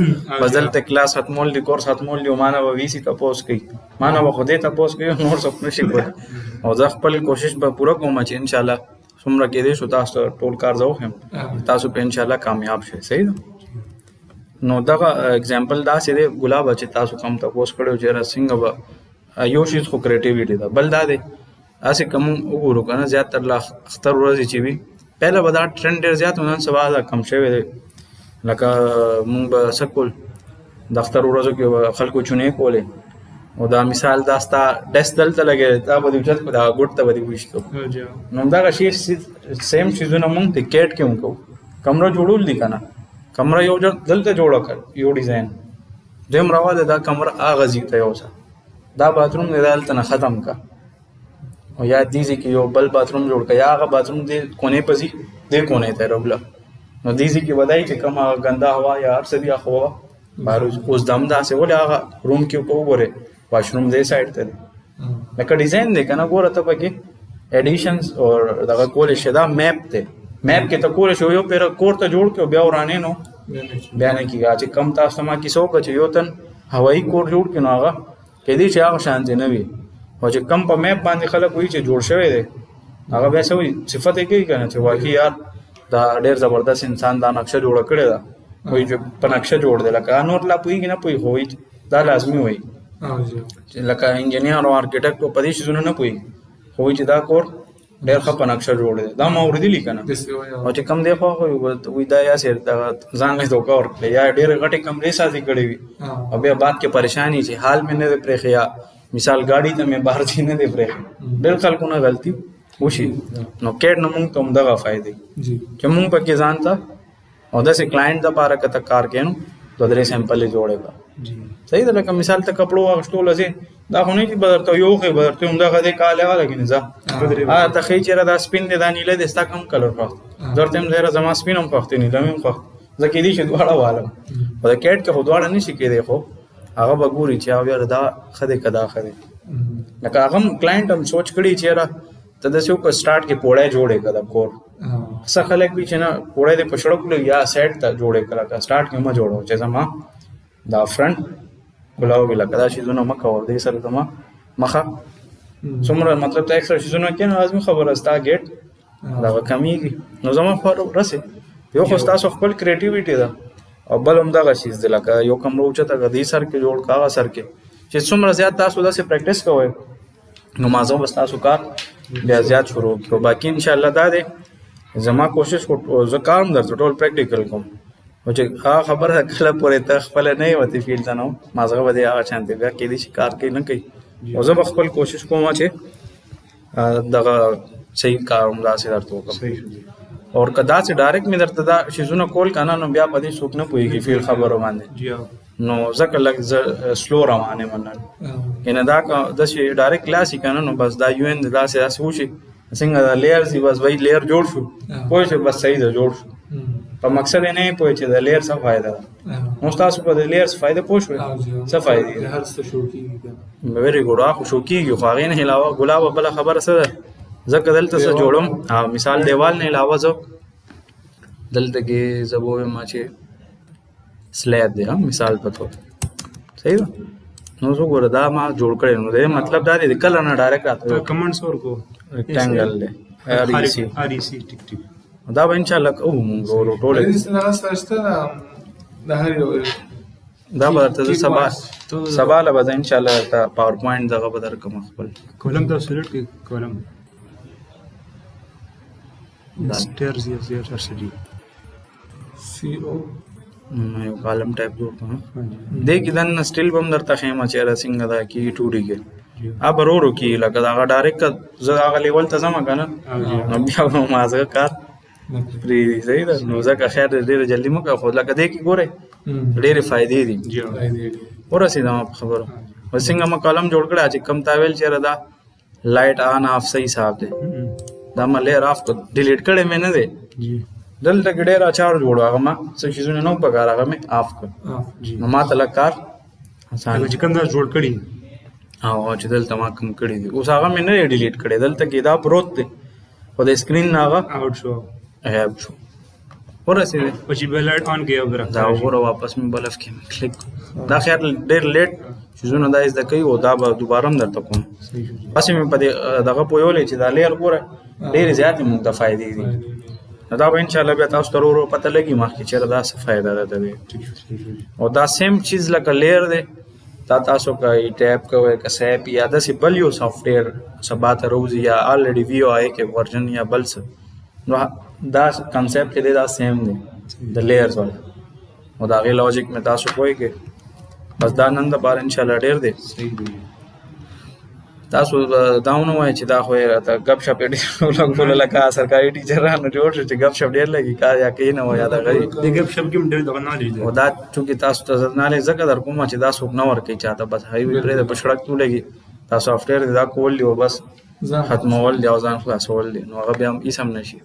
بس دلته کلاس ختمول دي کورس ختمول دي او ما نه به وي سي تپوس کوي ما نه به خدای تپوس کوي نور څوک نشي کولی او زه خپل کوشش به پوره کوم چې انشاءالله څومره کېدی شو تاسو ته ټول کار زه وښیم تاسو په انشاءالله کامیاب شئ. صحیح ده نو دغه اګزامپل داسې دی ګلابه چې تاسو کوم تپوس کړی چې یاره څنګه به یو شیز خو کریټیویټي ده بل دا دی هسې که مونږ وګورو که نه زیاتر لا اختر ورځې چې وي پهله به دا ټرنډ ډېر زیات و نن سبا دا کم شوی دی لکه مونږ به څه کول د اختر ورځو کې به خلکو چونې کولې او دا مثال دا ستا ډیسک دلته لګی دا به دې اوچت کړو دا ګوټ ته به دې ویشتو نو همدغه شی سیم چیزونه مونږ د کیټ کې هم کوو کمره جوړول دي که نه کمره یو دلته جوړه کړ یو ډیزاین دویم راواله دا کمره هغه ځای ته یوسه دا باتروم دی دا هلته نه ختم که او یا دې ځای کې یو بل باتروم جوړ کړه یا هغه باتروم دې کونې په ځي دې کونې ته روبله نو دې ځای کې به دی چې کوم ګنده هوا یا هر څه دي هغه هوا بهر اوس دم داسې ولې هغه روم کې وګورې واشروم دې سایډ ته دی لکه ډیزاین دی که نه ګوره ته پکې ایډیشنز او دغه کولی شي دا میپ دی میپ کې ته کولی شي یو پیره کور ته جوړ کړو بیا ورانې نو بیا نه کېږي چې کم تاسو ته ما کیسه وکړه چې یو تن هوایي کور جوړ کړي نو هغه کېدی چې هغه شانتې نه وي او چې کم په میپ باندې خلک وایي چې جوړ شوی دی هغه بیا څه وایي صفت یې کوي که نه چې واقعي یار دا ډېر زبردست انسان دا نقشه جوړه کړې ده وایي چې په نقشه جوړ دی لکه نور لا پوهېږي نه پوهېږي خو وایي دا لازمي وایي لکه انجینیر او ارکیټکټ په دې شیزونو نه پوهېږي خو وایي چې دا کور ډېر ښه په نقشه جوړ دی دا ما اورېدلي که نه او چې کم دی خو وایي دا یاسې ځان له دوکه ورکړې یا ډېرې غټې کمرې سازي کړې وي او بیا بعد کې پریشاني چې حال مې نه دی پرېښی یا مثال ګاډي ته مې بهر ځي نه دی پرېښی ډېر خلکو نه غلطي وشي نو کیټ نه مونږ ته همدغه فایدې چې مونږ پکې ځان ته او داسې کلاینټ دپاره که ته کار کوې نو 2-3 سیمپل یې جوړې کړه صحیح ده لکه مثال ته کپړو واغشتو لځې دا خو نه چې به درته یو ښیي به درته همدغه دی کال هغه لګي نه ځه ته ښیي چېرې دا سپین دی دا نیلی دی ستا کوم کلر خوښ درته هم زیره زما سپین هم خوښ دی نیله مې هم خوښ زه کېدی شي دواړه والم خو د کیټ کې خو دواړه نه شي کېدی خو هغه به ګوري چې یاره دا ښه دی که دا ښه دی لکه هغه هم کلاینټ هم سوچ کړي چې یاره ته داسې وکړه سټارټ کې پوړی جوړې کړه د کور څه خلک وي چې نه پوړی دې په شړه کړو یا سایډ ته جوړې کړه که سټارټ کې مه جوړو چې زما دا فرنټ ګلاو وي لکه دا شیزونه مه کوه دې سره زما مخه څومره مطلب ته اکسټرا شیزونه کښې نو لازمي خبره ستا ګیټ دغه کمیږي نو زما خو رسې یو خو ستاسو خپل کریټیویټي ده او بل همدغه شیز دی لکه یو کمره اوچته که دې سر کې جوړ که هغه سر کې چې څومره زیات تاسو داسې پریکټیس کوئ نو مازه بس تاسو کار بیا زیات شروع کړو. باقي ان شاء الله دا دی زما کوشش کو زه کارم درته ټول پریکټیکل کوم او چې هغه خبره کله پورې ته خپل نه وتی فیل ته نو مازه به هغه شانتي بیا کې دي چې کار کوي نه کوي او زه خپل کوشش کوم چې دغه صحیح کار هم داسې درته وکړم. صحیح شو. اور کدا چې ډایرکټ می درته دا شیزونه کول کنه نو بیا پدې څوک نه پوهیږي فیل خبرو باندې جی ها. نو ځکه لږ سلو روانه منل کنه دا د شي ډایرکټ کلاس کنه نو بس دا یو ان دا سه وشي څنګه دا لیئر سی بس وای لیئر جوړ شو پوه شو بس صحیح ده جوړ شو په مقصد نه پوه چې د لیئر څه فائدہ ده نو تاسو په د لیئر څه فائدہ پوه شو څه فائدہ هر څه شو کیږي ویری ګډ اخو شو کیږي خو هغه نه علاوه ګلاب بل خبره څه ده ځکه دلته څه جوړم مثال دیوال نه علاوه زه دلته کې زبو ما چې سلیب دی مثال پتو صحیح ده نو زه ګوره دا ما جوړ کړی نو دا مطلب دا دی کله نه ډایرکټ راته کمنټس ورکو ریکټانګل دی ار ای سی ټیک ټیک دا به ان شاء الله کوو مونږ ورو ټول دې نه سره د هر یو دا به ته سبا له به ان شاء الله ته پاور پوینټ دغه به درکم خپل کولم دا سلیکټ کې کولم سټیرز یې زیات ارسدي سی او نو یو کالم ټایپ جوړ کړم دې کې دن سټیل بم درته خیمه چې رسنګ دا کې 2D کې ا برورو کې لکه دا ډایرکټ زه هغه لیول ته زما کنه نو بیا ما ځکه کار پری صحیح ده نو ځکه خیر ډېر جلدی مو خو لکه دې کې ګوره ډېر فائدې دي جی ها. ورسېدم خبره وسنګ ما کالم جوړ کړه چې کم تاویل چې ردا لایټ آن آف صحیح حساب دی دا ما لیر آف کو ډیلیټ کړه مې نه دی جی دلته کې ډېر اچار جوړو هغه ما څه شیزونه نو پکار هغه مې آف کړ جی نو ما ته لکار آسان چې کوم دا جوړ کړی او چې دلته ما کم کړی دی اوس هغه مې نه ډیلیټ کړی دلته کې دا پروت دی او د سکرین نه هغه آوټ شو غیب شو ورسېده પછી બેલાઇટ ઓન کې اوګره دا وګوره واپس مې بلف کې کلیک دا خیر ډېر لیټ شیزونه دا از د کوي او دا به دوباره هم درته کوم صحیح شو. پسې مې په دې دغه پویولې چې دا لیر ګوره ډېرې زیاتې موږ ته فایدې دي دا به انشاءالله بیا تاسو ته ورو ورو پته لګي مخکې چېرې دا څه فایده ده د دې ٹھیک شو. صحیح شو. او دا سیم چیز لکه لیر دی دا تاسو کوئ ټیپ کوئ که سیپ یا داسې بل یو سافټویر سبا ته روزي یا آلریډي ویو آی کې ورژن یا بل څه نو دا کنسپټ چې دی دا سیم دی د لیئرز والا او د هغې لاجیک مې تاسو پوهېږئ بس دا نن دپاره انشاءالله ډېر دی صحیح دی. تاسو دا ونه وایئ چې دا خو یې راته ګپ شپ یې ډېر ولګولو لکه سرکاري ټیچرانو جوړ شو چې ګپ شپ ډېر لګي کار یا کوي نه وایي یا دغه یې د ګپ شپ کې هم ډېر دغه نالج دی او دا چونکې تاسو ته زه نالج ځکه در کومه چې دا څوک نه ورکوي چاته بس هایوي پرېږده په سړک ته ولګي دا سافټویر دی دا کول دي او بس ځان ختمول دي او ځان خلاصول دي نو هغه بیا هم هېڅ هم نه شي